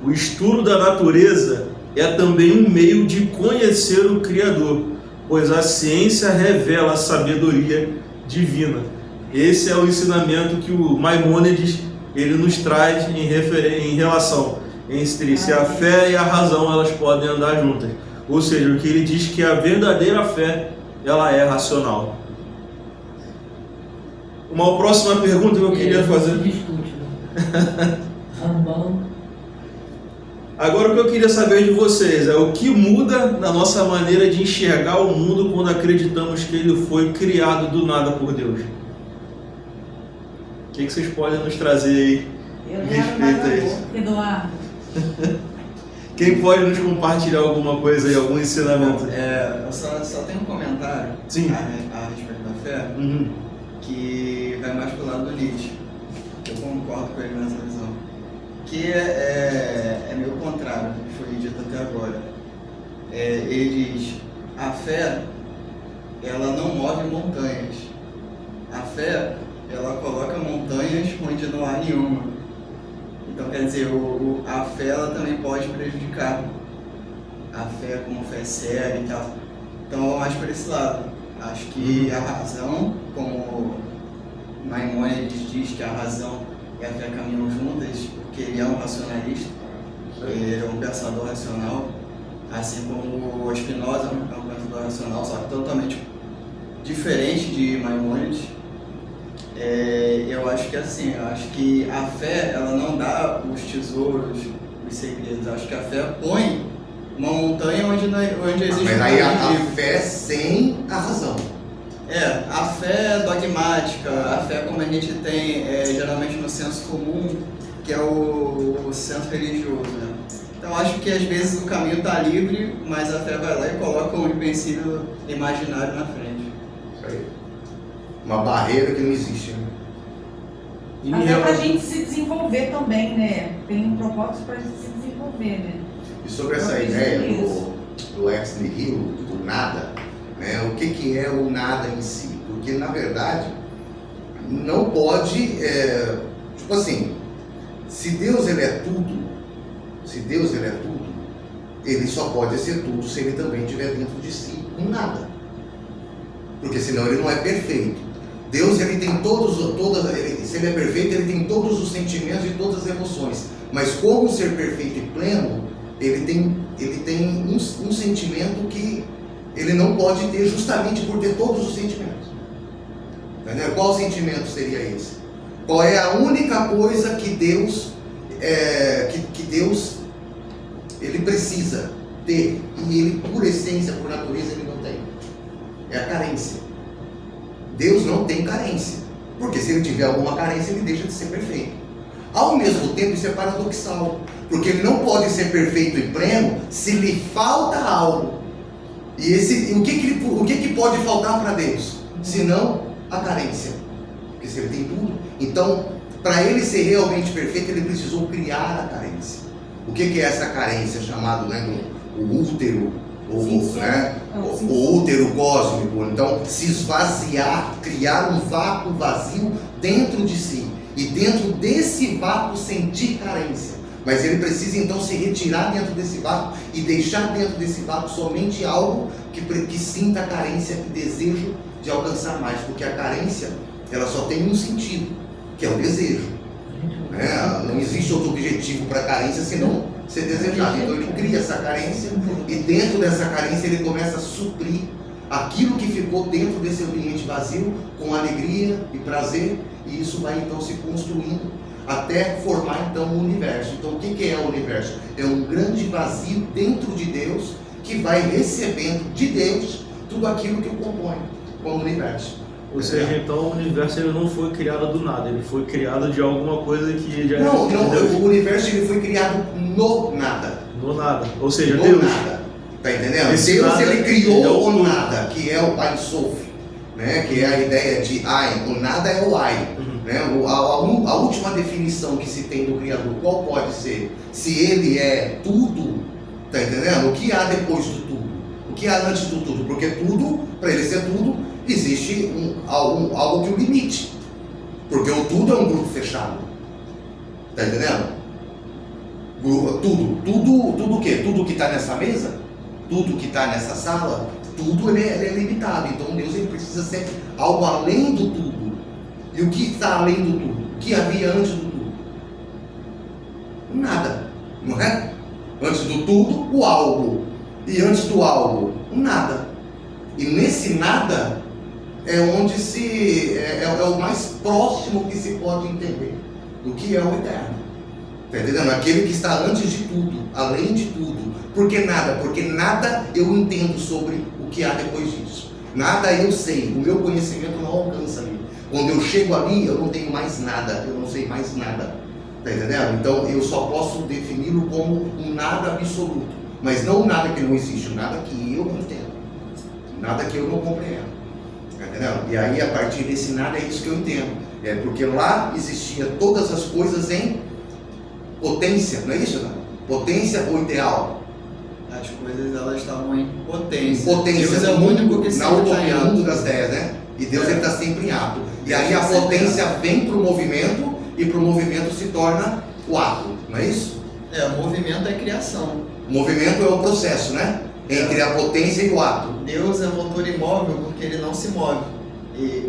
O estudo da natureza é também um meio de conhecer o Criador, pois a ciência revela a sabedoria divina. Esse é o ensinamento que o Maimônides ele nos traz em relação entre se a fé e a razão elas podem andar juntas. Ou seja, o que ele diz que a verdadeira fé ela é racional. Uma próxima pergunta que eu queria fazer. Discute, né? Rambam. Agora o que eu queria saber de vocês é o que muda na nossa maneira de enxergar o mundo quando acreditamos que ele foi criado do nada por Deus. O que vocês podem nos trazer aí Eu a não respeito a isso? Eduardo. Quem pode nos compartilhar alguma coisa aí, algum ensinamento? Eu só tenho um comentário Sim. a respeito da fé, Uhum. que vai mais pro lado do Nietzsche. Eu concordo com ele nessa visão. Que é meio contrário do que foi dito até agora. Ele diz, a fé, ela não move montanhas. A fé, ela coloca montanhas onde não há nenhuma. Então, quer dizer, a fé ela também pode prejudicar. A fé como fé cega e tal. Então, eu vou mais por esse lado. Acho que a razão, como Maimônides diz que a razão e a fé caminham juntas, porque ele é um racionalista, ele é um pensador racional, assim como o Spinoza é um pensador racional, só que totalmente diferente de Maimônides. Eu acho que assim, eu acho que a fé ela não dá os tesouros, os segredos. Eu acho que a fé põe uma montanha onde existe Mas aí a perigo. fé sem a razão. A fé dogmática, a fé como a gente tem geralmente no senso comum, que é o senso religioso, né? Então acho que às vezes o caminho está livre, mas a fé vai lá e coloca um empecilho imaginário na frente. Isso aí. Uma barreira que não existe, né? Até pra gente se desenvolver também, né? Tem um propósito pra gente se desenvolver, né? E sobre essa ideia do ex nihilo, do nada, né? O que é o nada em si? Porque na verdade não pode, tipo assim, se Deus ele é tudo, ele só pode ser tudo se ele também tiver dentro de si um nada. Porque senão ele não é perfeito. Deus ele tem se ele é perfeito, ele tem todos os sentimentos e todas as emoções. Mas como ser perfeito e pleno, ele tem um sentimento que ele não pode ter justamente por ter todos os sentimentos. Entendeu? Qual sentimento seria esse? Qual é a única coisa que Deus ele precisa ter e ele por essência, por natureza ele não tem? É a carência. Deus não tem carência, porque se ele tiver alguma carência ele deixa de ser perfeito. Ao mesmo tempo isso é paradoxal, porque ele não pode ser perfeito e pleno se lhe falta algo. E o que pode faltar para Deus? Senão a carência, porque se ele tem tudo, então para ele ser realmente perfeito ele precisou criar a carência. O que é essa carência chamado, né, o útero? O útero cósmico. Então se esvaziar, criar um vácuo vazio dentro de si e dentro desse vácuo sentir carência, mas ele precisa então se retirar dentro desse vácuo e deixar dentro desse vácuo somente algo que sinta a carência e desejo de alcançar mais, porque a carência ela só tem um sentido, que é o desejo. Não existe outro objetivo para a carência senão ser desejado. Então ele cria essa carência e dentro dessa carência ele começa a suprir aquilo que ficou dentro desse ambiente vazio com alegria e prazer, e isso vai então se construindo até formar então o universo. Então o que é o universo? É um grande vazio dentro de Deus que vai recebendo de Deus tudo aquilo que o compõe como universo. Ou seja, então o universo ele não foi criado do nada, ele foi criado de alguma coisa que já Não, existia. não, o universo ele foi criado no nada. Do nada. Ou seja, No Deus. nada. Tá entendendo? Esse Deus nada, ele criou ele é o o tudo. nada, que é o Ein Sof, né? Que é a ideia de Ein. O nada é o Ein. Né? A última definição que se tem do Criador, qual pode ser? Se ele é tudo, tá entendendo? O que há depois do tudo? O que há antes do tudo? Porque tudo, para ele ser tudo, existe algo que o limite. Porque o tudo é um grupo fechado. Tá entendendo? Tudo o quê? Tudo que está nessa mesa, tudo que está nessa sala, tudo ele é limitado. Então Deus ele precisa ser algo além do tudo. E o que está além do tudo? O que havia antes do tudo? Nada, não é? Antes do tudo, o algo. E antes do algo, o nada. E nesse nada é onde é o mais próximo que se pode entender do que é o eterno. Está entendendo? Aquele que está antes de tudo, além de tudo. Por que nada? Porque nada eu entendo sobre o que há depois disso. Nada eu sei, o meu conhecimento não alcança ali. Quando eu chego ali, eu não tenho mais nada, eu não sei mais nada. Está entendendo? Então eu só posso defini-lo como um nada absoluto. Mas não um nada que não existe, um nada que eu não entendo. Nada que eu não compreendo. Está entendendo? E aí a partir desse nada é isso que eu entendo. É porque lá existia todas as coisas em potência, não é isso? Não? Potência ou ideal? As coisas elas estavam em potência. Potência. Deus é o único que na sempre está em utopia, ato. mundo das 10, né? E Deus ele está sempre em ato. E aí a Sempre potência vem para o movimento e para o movimento se torna o ato, não é isso? O movimento é criação. O movimento é o processo, né? Entre a potência e o ato. Deus é motor imóvel porque ele não se move.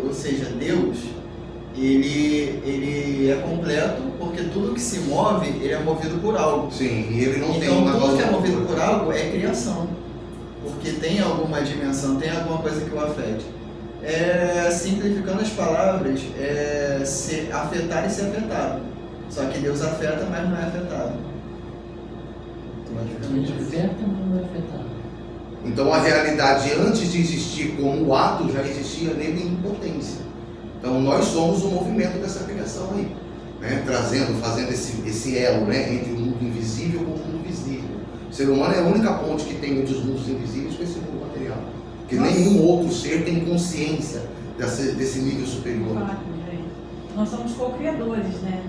Ou seja, Deus, ele é completo porque tudo que se move, ele é movido por algo. Sim, e ele não tem Então uma tudo que é causa movido por algo é criação. Porque tem alguma dimensão, tem alguma coisa que o afete. Simplificando as palavras, se afetar e ser afetado. Só que Deus afeta, mas não é afetado. Ele afeta, mas não é afetado. Então a realidade antes de existir como o ato já existia nele em potência. Então nós somos o movimento dessa criação aí, né? Fazendo esse elo, né? Entre o mundo invisível com o mundo visível. O ser humano é a única ponte que tem entre os mundos invisíveis com esse mundo material. Porque nenhum outro ser tem consciência desse nível superior. Vou falar aqui, gente. Nós somos co-criadores, né?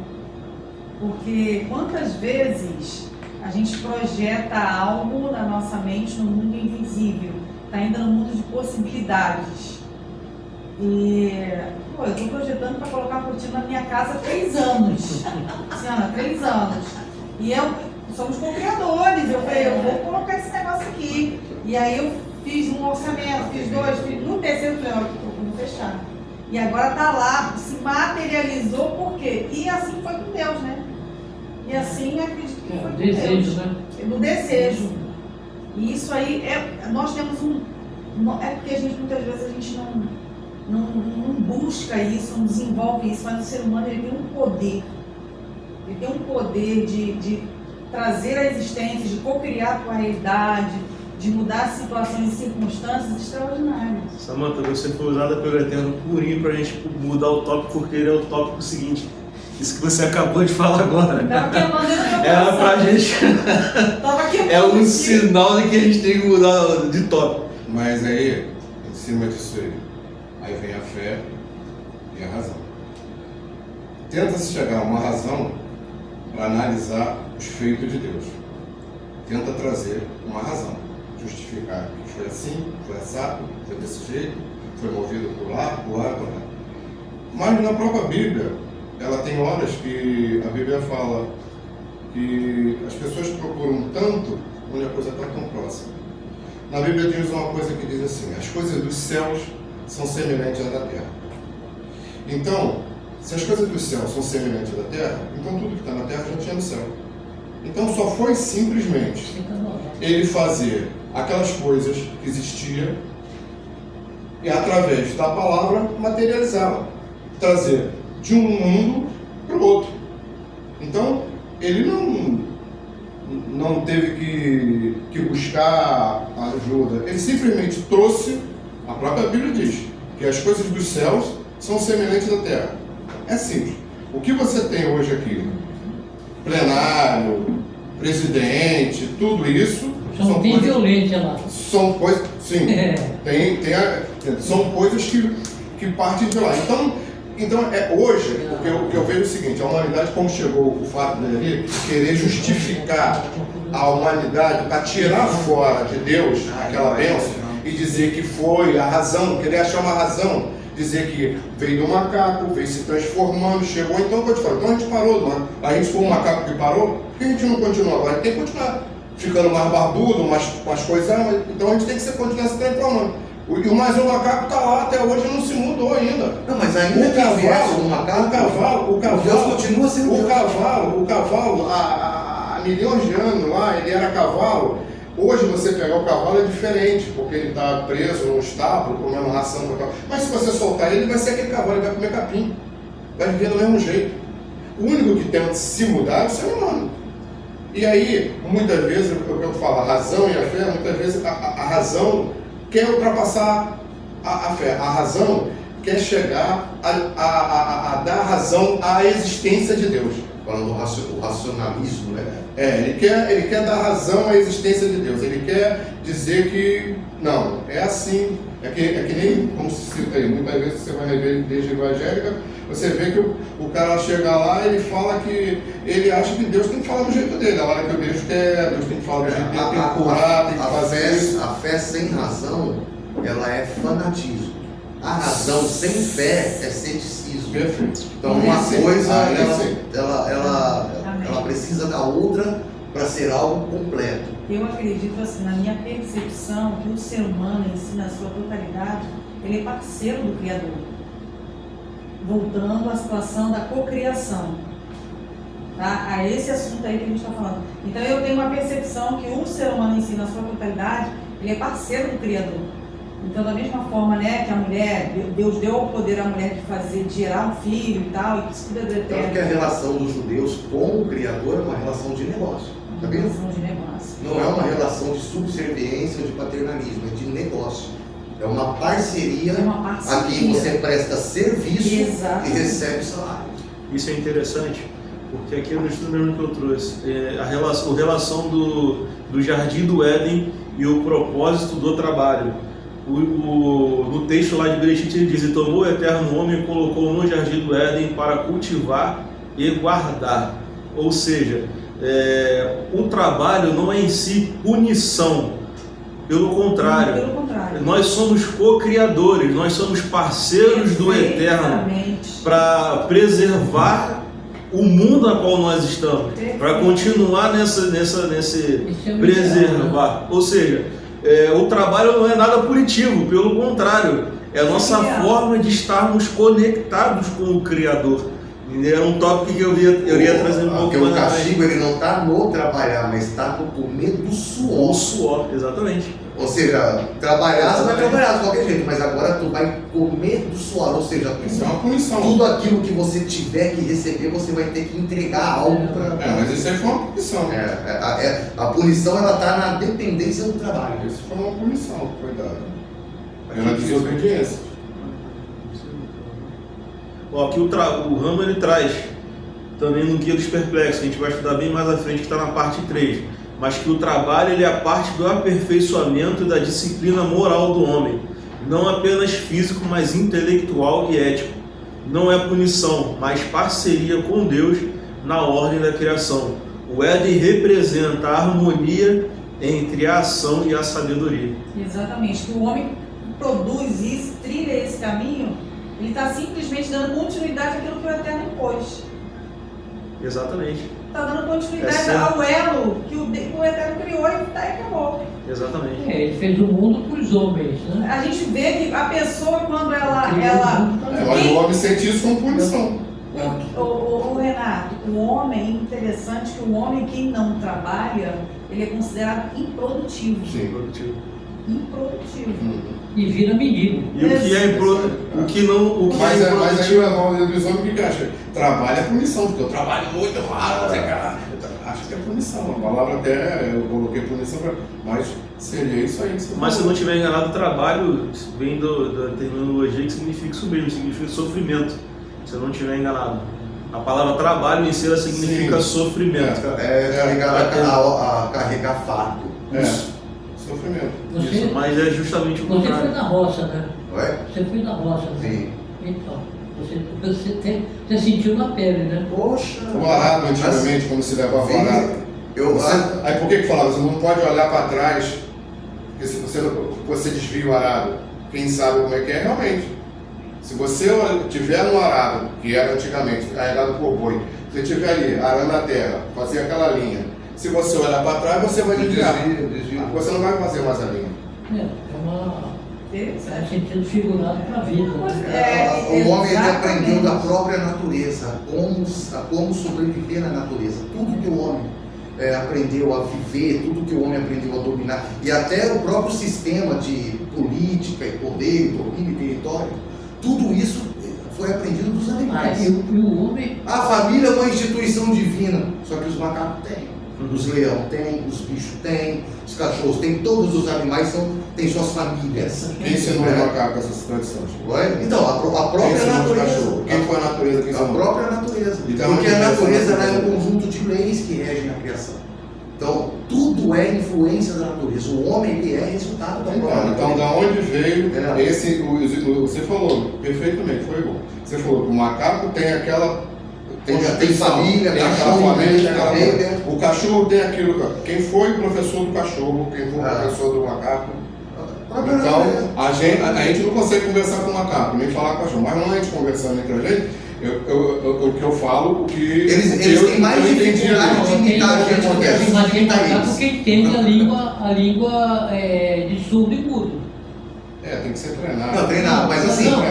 Porque quantas vezes a gente projeta algo na nossa mente no mundo invisível, está ainda no mundo de possibilidades. E eu estou projetando para colocar a cortina na minha casa há 3 anos. Luciana, 3 anos. E somos co-criadores. Eu falei, eu vou colocar esse negócio aqui. E aí eu fiz um orçamento, fiz 2, no terceiro eu falei, vou fechar. E agora está lá, se materializou por quê? E assim foi com Deus, né? E assim acredito que foi com Desejo, Deus. né? No desejo. E isso aí, nós temos é porque a gente, muitas vezes, a gente não busca isso, não desenvolve isso, mas o ser humano ele tem um poder. Ele tem um poder de trazer a existência, de co-criar com a realidade, de mudar situações e circunstâncias extraordinárias. Samantha, você foi usada pelo Eterno purinho pra gente mudar o tópico, porque ele é o tópico seguinte. Isso que você acabou de falar agora. Tava queimando a minha Era pra gente. Tava queimando É um aqui. sinal de que a gente tem que mudar de tópico. Mas aí, em cima disso aí vem a fé e a razão. Tenta-se chegar a uma razão para analisar os feitos de Deus. Tenta trazer uma razão, justificar que foi assim, foi assado, foi desse jeito, foi movido por lá, por lá, por lá. Mas na própria Bíblia, ela tem horas que a Bíblia fala que as pessoas procuram tanto onde a coisa está tão próxima. Na Bíblia diz uma coisa que diz assim: as coisas dos céus são semelhantes às da terra. Então, se as coisas dos céus são semelhantes à da terra, então tudo que está na terra já tinha no céu. Então só foi simplesmente ele fazer aquelas coisas que existiam e através da palavra materializá-la, trazer de um mundo para o outro. Então ele não teve que buscar ajuda, ele simplesmente trouxe. A própria Bíblia diz que as coisas dos céus são semelhantes à terra. É simples. O que você tem hoje aqui, plenário, presidente, tudo isso São bem violentos lá. são coisas, sim, são coisas que partem de lá. Então hoje, o que eu vejo é o seguinte: a humanidade, como chegou o fato dele querer justificar a humanidade para tirar fora de Deus aquela bênção e dizer que foi a razão, querer achar uma razão, dizer que veio do macaco, veio se transformando, chegou, então pode falar, então a gente parou, a gente foi um macaco que parou, por que a gente não continua agora? A gente tem que continuar ficando mais barbudo, com as coisas, então a gente tem que continuar se transformando. Mas o macaco está lá até hoje, não se mudou ainda. Não, mas ainda que viesse o macaco, Deus continua sendo Deus. O cavalo, há milhões de anos lá, ele era cavalo. Hoje você pegar o cavalo é diferente, porque ele está preso num estábulo, comendo ração. Mas se você soltar ele vai ser aquele cavalo, ele vai comer capim. Vai viver do mesmo jeito. O único que tenta se mudar é o ser humano. E aí, muitas vezes, eu falo, a razão e a fé, muitas vezes a razão quer ultrapassar a fé. A razão quer chegar a dar razão à existência de Deus. Falando o racionalismo, né? Ele quer dar razão à existência de Deus. Ele quer dizer que, não, é assim. É que nem, como se cita aí, muitas vezes você vai rever a igreja evangélica, você vê que o cara chega lá e ele fala que ele acha que Deus tem que falar do jeito dele. A hora que o Deus quer, Deus tem que falar do jeito dele, tem que curar, tem que fazer isso. A fé sem razão, ela é fanatismo. A razão sem fé é ceticismo. Perfeito. Então uma coisa, ela precisa da outra para ser algo completo. Eu acredito, assim, na minha percepção, que o ser humano em si, na sua totalidade, ele é parceiro do Criador. Voltando à situação da cocriação, tá? A esse assunto aí que a gente está falando. Então eu tenho uma percepção que o ser humano em si, na sua totalidade, ele é parceiro do Criador. Então, da mesma forma, né, que a mulher, Deus deu o poder à mulher de gerar um filho e tal, e que isso tudo é do eterno. Tanto que a relação dos judeus com o Criador é uma relação de negócio. Tá vendo? Relação de negócio. Não é uma relação de subserviência ou de paternalismo, é de negócio. É uma parceria, a quem você presta serviço. Exatamente. E recebe salário. Isso é interessante, porque aqui no estudo mesmo que eu trouxe, a relação do Jardim do Éden e o propósito do trabalho. No texto lá de Bereshit ele diz: e tomou o eterno homem e colocou no Jardim do Éden para cultivar e guardar. Ou seja, o trabalho não é em si punição, pelo contrário, nós somos co-criadores, nós somos parceiros do eterno para preservar o mundo a qual nós estamos, para continuar nesse preservar. Ou seja, o trabalho não é nada punitivo, pelo contrário, é a nossa forma de estarmos conectados com o Criador. É um tópico que eu iria trazer um pouco mais. Porque o castigo ele não está no trabalhar, mas está no comer do suor. O suor, exatamente. Ou seja, trabalhar você vai trabalhar de qualquer jeito, mas agora tu vai comer do suor, ou seja, isso é uma punição. Tudo aquilo que você tiver que receber, você vai ter que entregar algo para. Mas isso aí foi uma punição. A punição ela está na dependência do trabalho. Isso foi uma punição que foi dada. Pela desobediência. Aqui o Ramo ele traz também no Guia dos Perplexos, a gente vai estudar bem mais à frente, que está na parte 3, mas que o trabalho ele é a parte do aperfeiçoamento e da disciplina moral do homem, não apenas físico, mas intelectual e ético. Não é punição, mas parceria com Deus na ordem da criação. O Éden representa a harmonia entre a ação e a sabedoria. Exatamente, que o homem produz isso, trilha esse caminho, ele está simplesmente dando continuidade àquilo que o Eterno impôs. Exatamente. Está dando continuidade ao elo que o Eterno criou e acabou. Exatamente. Ele fez o mundo para os homens, né? A gente vê que a pessoa, quando ela mas o homem sente isso como punição. O Renato, o homem, é interessante que o homem que não trabalha, ele é considerado improdutivo. Sim, improdutivo. Improdutivo. E vira menino. E o que é improdutivo? Mas aí o irmão dos homens, o que acha? Trabalho é punição, porque eu trabalho muito raro, que é punição. A palavra até eu coloquei punição, mas seria isso aí que você Mas se eu falou. não estiver enganado, trabalho vem da terminologia que significa isso mesmo, significa sofrimento. Se eu não estiver enganado. A palavra trabalho em si ela significa Sim. sofrimento. É ligado a carregar fardo. Sofrimento. Isso, Você, mas é justamente o você foi contrário. da roça, né? Ué? Você foi da roça, né? Sim. Então, você sentiu na pele, né? Poxa. O arado, antigamente, como se levava o arado. Aí por que falava? Você não pode olhar para trás, porque se você desvia o arado, quem sabe como é que é realmente. Se você tiver no arado, que era antigamente carregado por boi, você estiver ali, arando a terra, fazer aquela linha, se você olhar para trás, você vai desviar. Desvia. Você não vai fazer mais a linha. É sentido figurado para a vida. Né? O homem ele Exatamente. aprendeu da própria natureza, como sobreviver na natureza. Tudo que o homem aprendeu a viver, tudo que o homem aprendeu a dominar, e até o próprio sistema de política e poder, domínio e território, tudo isso foi aprendido dos animais. Mas e o homem, A família é uma instituição divina, só que os macacos têm. Os leões têm, os bichos têm, os cachorros têm, todos os animais têm suas famílias. Quem ensinou o macaco essas tradições? Ué? Então, a Quem própria ensinou o natureza. cachorro? Quem foi a natureza que A ensinou? própria natureza. Então, Porque a essa natureza ela é um natureza. conjunto de leis que regem a criação. Então, tudo é influência da natureza. O homem ele é resultado da própria Então, da natureza. onde veio esse. Você falou perfeitamente, foi bom. Você falou que o macaco tem aquela. Tem constituição, família, tem aquela cachorro, família, tem aquela tem coisa. família. O cachorro tem aquilo. Quem foi o professor do cachorro? Quem foi o professor do macaco? A própria Então, natureza. a gente não consegue conversar com o macaco, nem falar com o cachorro. Mas não é a gente conversando entre a gente, o que eu falo, o que Eles eu têm mais entendi dificuldade ali. de imitar a gente do que a gente mas tem imita macaco eles. que entende a língua de surdo e mudo. Tem que ser treinado. Não, treinado, mas assim, Não.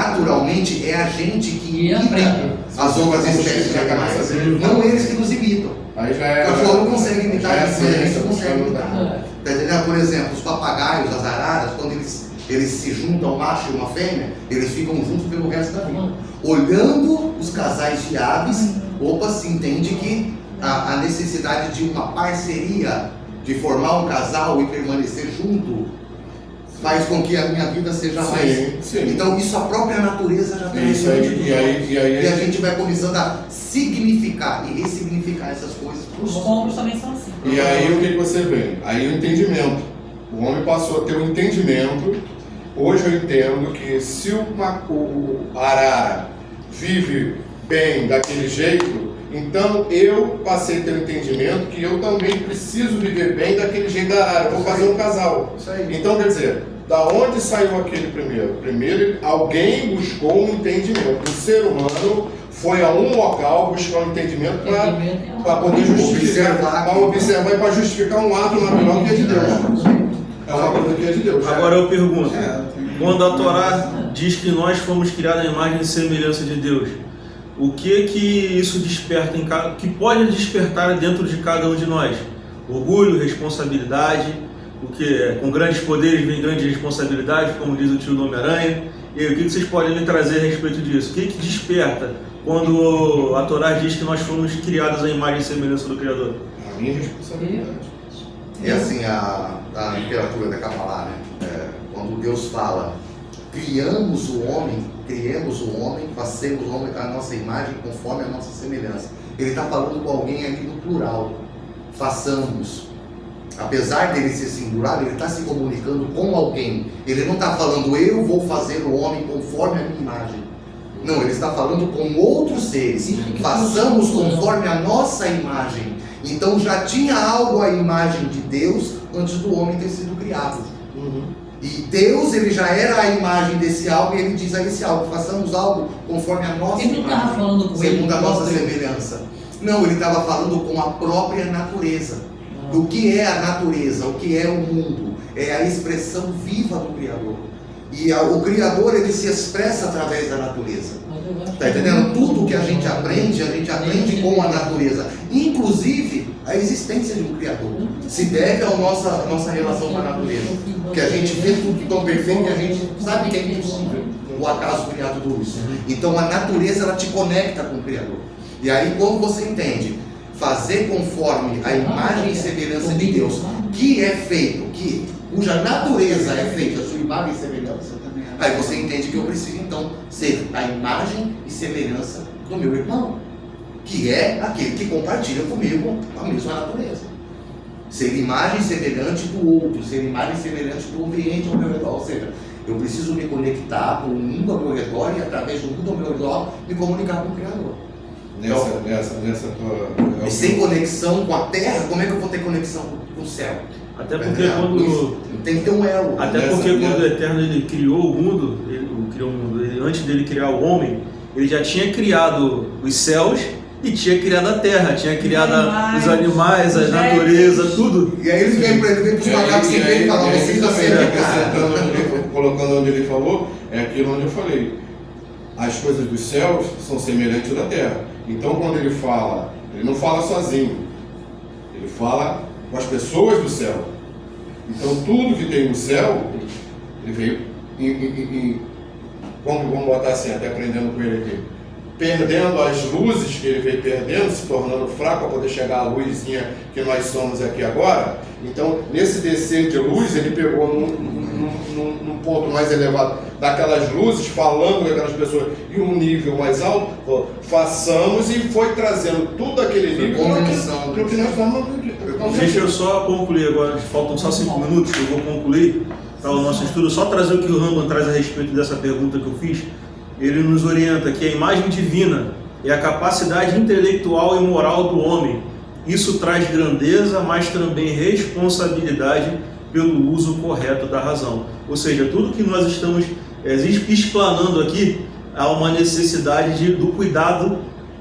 naturalmente é a gente que E imita aprende. as outras Como espécies de chega na animais. cabeça dele. Não eles que nos imitam. Aí já O é. cachorro não consegue imitar já é a gente, mas a gente ciência, consegue não imitar. dá. Tá entendendo? Por exemplo, os papagaios, as araras, quando eles se juntam, um macho e uma fêmea, eles ficam juntos pelo resto da vida. Olhando os casais de aves, opa, se entende que a necessidade de uma parceria, de formar um casal e permanecer junto, faz com que a minha vida seja Sim, mais. sim. Então isso a própria natureza já tem. Isso aí, e aí E a gente vai começando a significar e ressignificar essas coisas para Os pombos também são assim. E aí o que você vê? Aí o entendimento. O homem passou a ter um entendimento. Hoje eu entendo que se o arara vive bem daquele jeito, então eu passei a ter um entendimento que eu também preciso viver bem daquele jeito da arara. Eu vou fazer um casal. Isso aí. Então quer dizer, da onde saiu aquele primeiro? Primeiro alguém buscou um entendimento. O ser humano foi a um local buscar um entendimento para poder justificar, para observar e para justificar um ato natural que é de Deus. É uma coisa que é de Deus. Agora eu pergunto, quando a Torá diz que nós fomos criados à imagem e semelhança de Deus, o que isso desperta que pode despertar dentro de cada um de nós? Orgulho, responsabilidade, com grandes poderes vem grandes responsabilidades, como diz o tio do Homem-Aranha. E aí, o que vocês podem me trazer a respeito disso? O que desperta quando a Torá diz que nós fomos criados à imagem e semelhança do Criador? A minha responsabilidade. É assim a literatura da Kabbalah, né? Quando Deus fala, criemos o homem, façamos o homem a nossa imagem conforme a nossa semelhança. Ele está falando com alguém ali no plural. Façamos. Apesar dele ser singular, ele está se comunicando com alguém. Ele não está falando, eu vou fazer o homem conforme a minha imagem. Não, ele está falando com outros seres. Façamos conforme a nossa imagem. Então já tinha algo à imagem de Deus antes do homem ter sido criado. E Deus, ele já era a imagem desse algo, e ele diz a esse algo, façamos algo conforme a nossa Ele não estava imagem, falando com ele segundo a nossa próprio. semelhança. Não, ele estava falando com a própria natureza. O que é a natureza? O que é o mundo? É a expressão viva do Criador. E o Criador, ele se expressa através da natureza. Está entendendo? Tudo que a gente aprende com a natureza. Inclusive, a existência de um Criador se deve à nossa relação com a natureza. Que a gente vê tudo tão perfeito que a gente sabe que é impossível o acaso criar tudo isso. Então a natureza, ela te conecta com o Criador. E aí, quando você entende, fazer conforme a imagem e semelhança de Deus, que é feito, cuja natureza é feita a sua imagem e semelhança, aí você entende que eu preciso então ser a imagem e semelhança do meu irmão, que é aquele que compartilha comigo a mesma natureza. Ser imagem semelhante do outro, ser imagem semelhante do ambiente ao meu redor. Ou seja, eu preciso me conectar com o mundo ao meu redor e através do mundo ao meu redor me comunicar com o Criador. Nessa tua... E sem conexão com a terra, como é que eu vou ter conexão com o céu? Até porque quando... Tem que ter um elo. Até porque quando o Eterno ele criou o mundo, antes dele criar o homem, ele já tinha criado os céus e tinha criado a terra, tinha criado os animais, a natureza, tudo. E aí eles vêm para ele, os macacos sem ver e falam, você está sendo colocando onde ele falou, é aquilo onde eu falei. As coisas dos céus são semelhantes da terra. Então quando ele fala, ele não fala sozinho, ele fala com as pessoas do céu. Então tudo que tem no céu, ele veio vamos botar assim, até aprendendo com ele aqui, perdendo as luzes que ele veio perdendo, se tornando fraco para poder chegar à luzinha que nós somos aqui agora. Então nesse descer de luz, ele pegou num ponto mais elevado daquelas luzes, falando com aquelas pessoas em um nível mais alto, façamos, e foi trazendo tudo aquele nível para o que nós estamos. Deixa eu só concluir agora, faltam só 5 minutos, eu vou concluir para o nosso estudo, só trazer o que o Rambam traz a respeito dessa pergunta que eu fiz. Ele nos orienta que a imagem divina é a capacidade intelectual e moral do homem. Isso traz grandeza, mas também responsabilidade pelo uso correto da razão. Ou seja, tudo que nós estamos explanando aqui, há uma necessidade do cuidado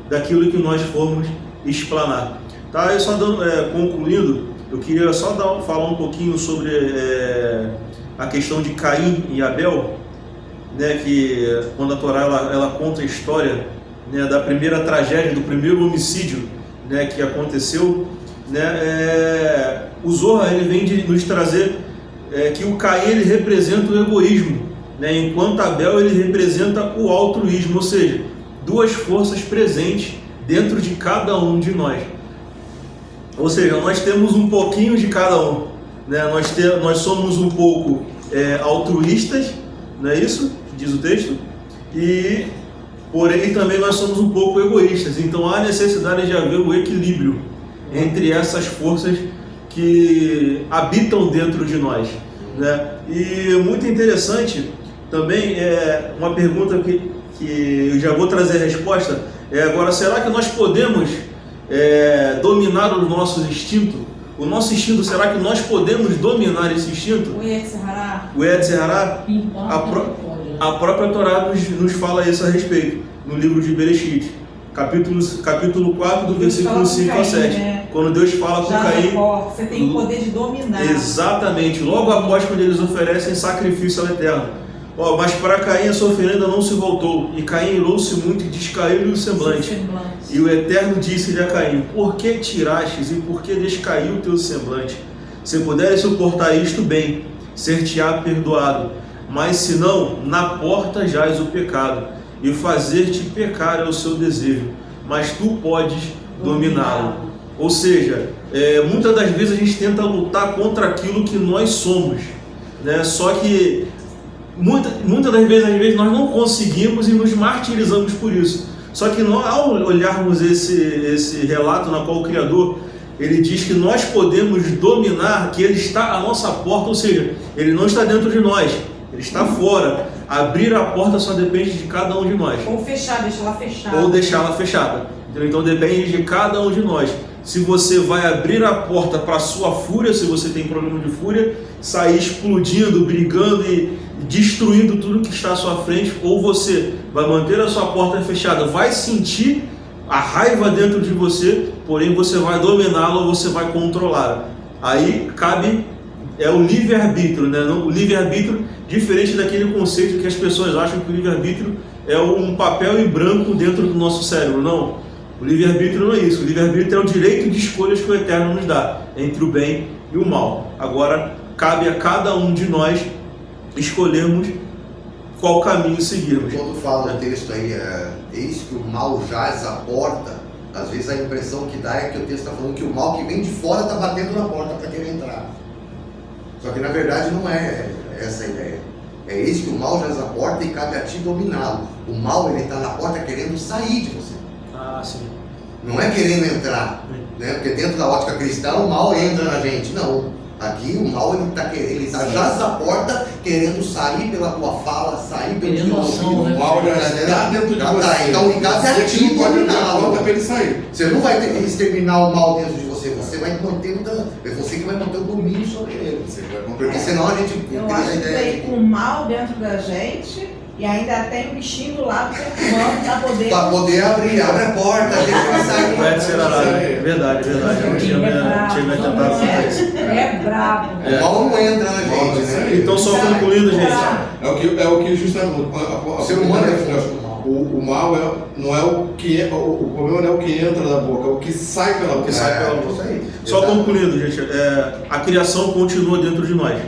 daquilo que nós formos explanar. Tá? Eu só concluindo, eu queria só falar um pouquinho sobre a questão de Caim e Abel, né, que quando a Torá ela conta a história, né, da primeira tragédia, do primeiro homicídio, né, que aconteceu, né, o Zohar ele vem de nos trazer que o Caim ele representa o egoísmo, né, enquanto Abel ele representa o altruísmo, ou seja, duas forças presentes dentro de cada um de nós. Ou seja, nós temos um pouquinho de cada um, né? Nós somos um pouco altruístas, não é isso que diz o texto? E porém também nós somos um pouco egoístas. Então há necessidade de haver o equilíbrio entre essas forças que habitam dentro de nós, né? E muito interessante também uma pergunta que eu já vou trazer a resposta. Agora, será que nós podemos dominar o nosso instinto? O nosso instinto, será que nós podemos dominar esse instinto? O Yetzer-Hará. O Yetzer-Hará, a própria Torá nos fala isso a respeito, no livro de Bereshit, capítulo 4, do versículo 5 a 7. Né? Quando Deus fala com Caim, você tem o poder de dominar. Exatamente, logo após quando eles oferecem sacrifício ao Eterno. Mas para Caim a sua oferenda não se voltou, e Caim irou-se muito e descaiu-lhe o semblante. E o Eterno disse-lhe a Caim: por que tirastes e por que descaiu o teu semblante? Se puderes suportar isto, bem, ser-te-á perdoado. Mas se não, na porta jaz o pecado, e fazer-te pecar é o seu desejo, mas tu podes dominá-lo. Ou seja, muitas das vezes a gente tenta lutar contra aquilo que nós somos, né? Só que muitas das vezes nós não conseguimos e nos martirizamos por isso. Só que nós, ao olharmos esse relato na qual o Criador ele diz que nós podemos dominar, que ele está à nossa porta, ou seja, ele não está dentro de nós, ele está fora. Abrir a porta só depende de cada um de nós. Ou fechar, deixá-la fechada. Ou deixá-la fechada. Então depende de cada um de nós. Se você vai abrir a porta para a sua fúria, se você tem problema de fúria, sair explodindo, brigando e destruindo tudo que está à sua frente, ou você vai manter a sua porta fechada, vai sentir a raiva dentro de você, porém você vai dominá-la ou você vai controlá-la. Aí cabe o livre-arbítrio, né? O livre-arbítrio, diferente daquele conceito que as pessoas acham que o livre-arbítrio é um papel em branco dentro do nosso cérebro. Não, o livre-arbítrio não é isso. O livre-arbítrio é o direito de escolhas que o Eterno nos dá, entre o bem e o mal. Agora, cabe a cada um de nós escolhermos qual caminho seguirmos. Quando fala o texto aí, eis que o mal jaz à porta, Às vezes a impressão que dá é que o texto está falando que o mal que vem de fora está batendo na porta para querer entrar. Só que na verdade não é essa a ideia. É esse que o mal já à porta e cabe a ti dominá-lo. O mal, ele está na porta querendo sair de você. Ah, sim. Não é querendo entrar, né? Porque dentro da ótica cristã o mal entra na gente. Não. Aqui o mal ele tá já à porta querendo sair pela tua fala, sair pelo Querendo teu ação, ouvido. né? O mal já está dentro de Já você. tá. Então cabe a Você ti que não pode abrir a dominá-lo. porta para ele sair. Você não vai ter que exterminar o mal dentro de você. Você vai manter é você que vai manter o domínio sobre ele. Você vai Porque senão a gente Eu cria acho a que ideia tem o mal dentro da gente e ainda tem o bichinho do lado perturbando para poder abrir, abre a porta, deixa ele sair. Vai ser arado. Verdade. Eu tinha me tentado fazer isso. É brabo. O mal não entra na gente, né? Então, só concluindo, gente. É o que justamente O ser humano é fonte do mal. O mal não é o que o problema não é o que entra da boca, é o que sai pela boca. Que sai pela boca. Isso aí. Só concluindo, gente, a criação continua dentro de nós.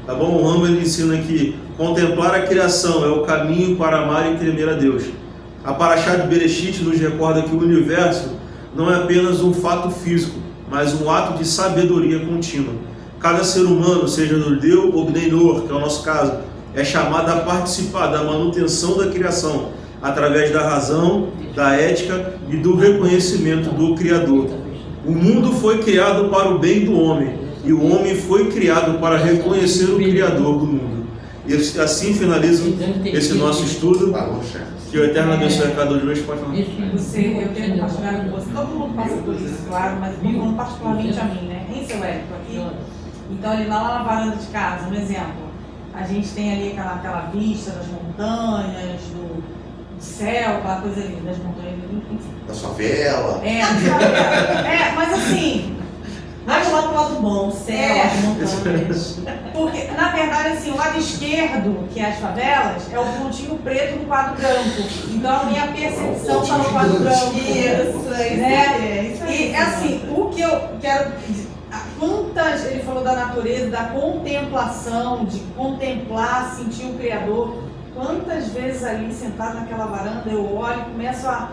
Tá bom? O Rambam ele ensina que contemplar a criação é o caminho para amar e temer a Deus. A Parashá de Bereshit nos recorda que o universo não é apenas um fato físico, mas um ato de sabedoria contínua. Cada ser humano, seja judeu ou Bnei Noach, que é o nosso caso, é chamado a participar da manutenção da criação, através da razão, da ética e do reconhecimento do Criador. O mundo foi criado para o bem do homem, e o homem foi criado para reconhecer o Criador do mundo. E assim finaliza esse nosso estudo. Que o Eterno abençoe a cada um de nós. Pode falar. Eu tenho compartilhado com você, todo mundo passa por isso, claro, mas eu falando particularmente a mim, né? Em seu Érico aqui. Então, ali lá na varanda de casa, um exemplo, a gente tem ali aquela vista das montanhas, do céu, aquela coisa ali, das montanhas, enfim. Da favela. Mas assim, Vamos lá pro lado bom, céu, as montanhas. porque na verdade assim, o lado esquerdo, que é as favelas, é o pontinho preto no quadro branco. Então a minha percepção está no quadro branco. Isso né? isso E assim, o que eu quero. Quantas, ele falou da natureza, da contemplação, de contemplar, sentir o Criador. Quantas vezes ali sentado naquela varanda eu olho e começo a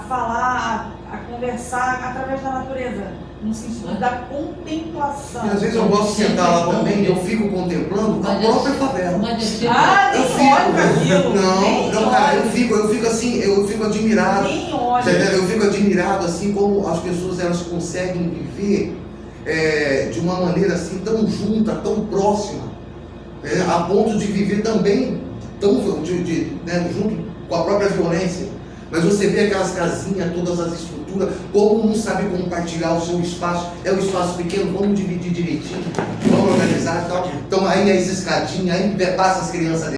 falar, a conversar através da natureza, no sentido da contemplação. E às vezes eu gosto de sentar lá também e eu fico contemplando a própria favela. Nem Eu olho para aquilo. Não, cara, eu fico assim, eu fico admirado. Nem olho. Você entendeu? Eu fico admirado assim como as pessoas elas conseguem viver de uma maneira assim tão junta, tão próxima, a ponto de viver também tão junto com a própria violência. Mas você vê aquelas casinhas, todas as estruturas, como um sabe compartilhar o seu espaço, é um espaço pequeno, vamos dividir direitinho, vamos organizar e tal. Então aí as escadinhas, aí passa as crianças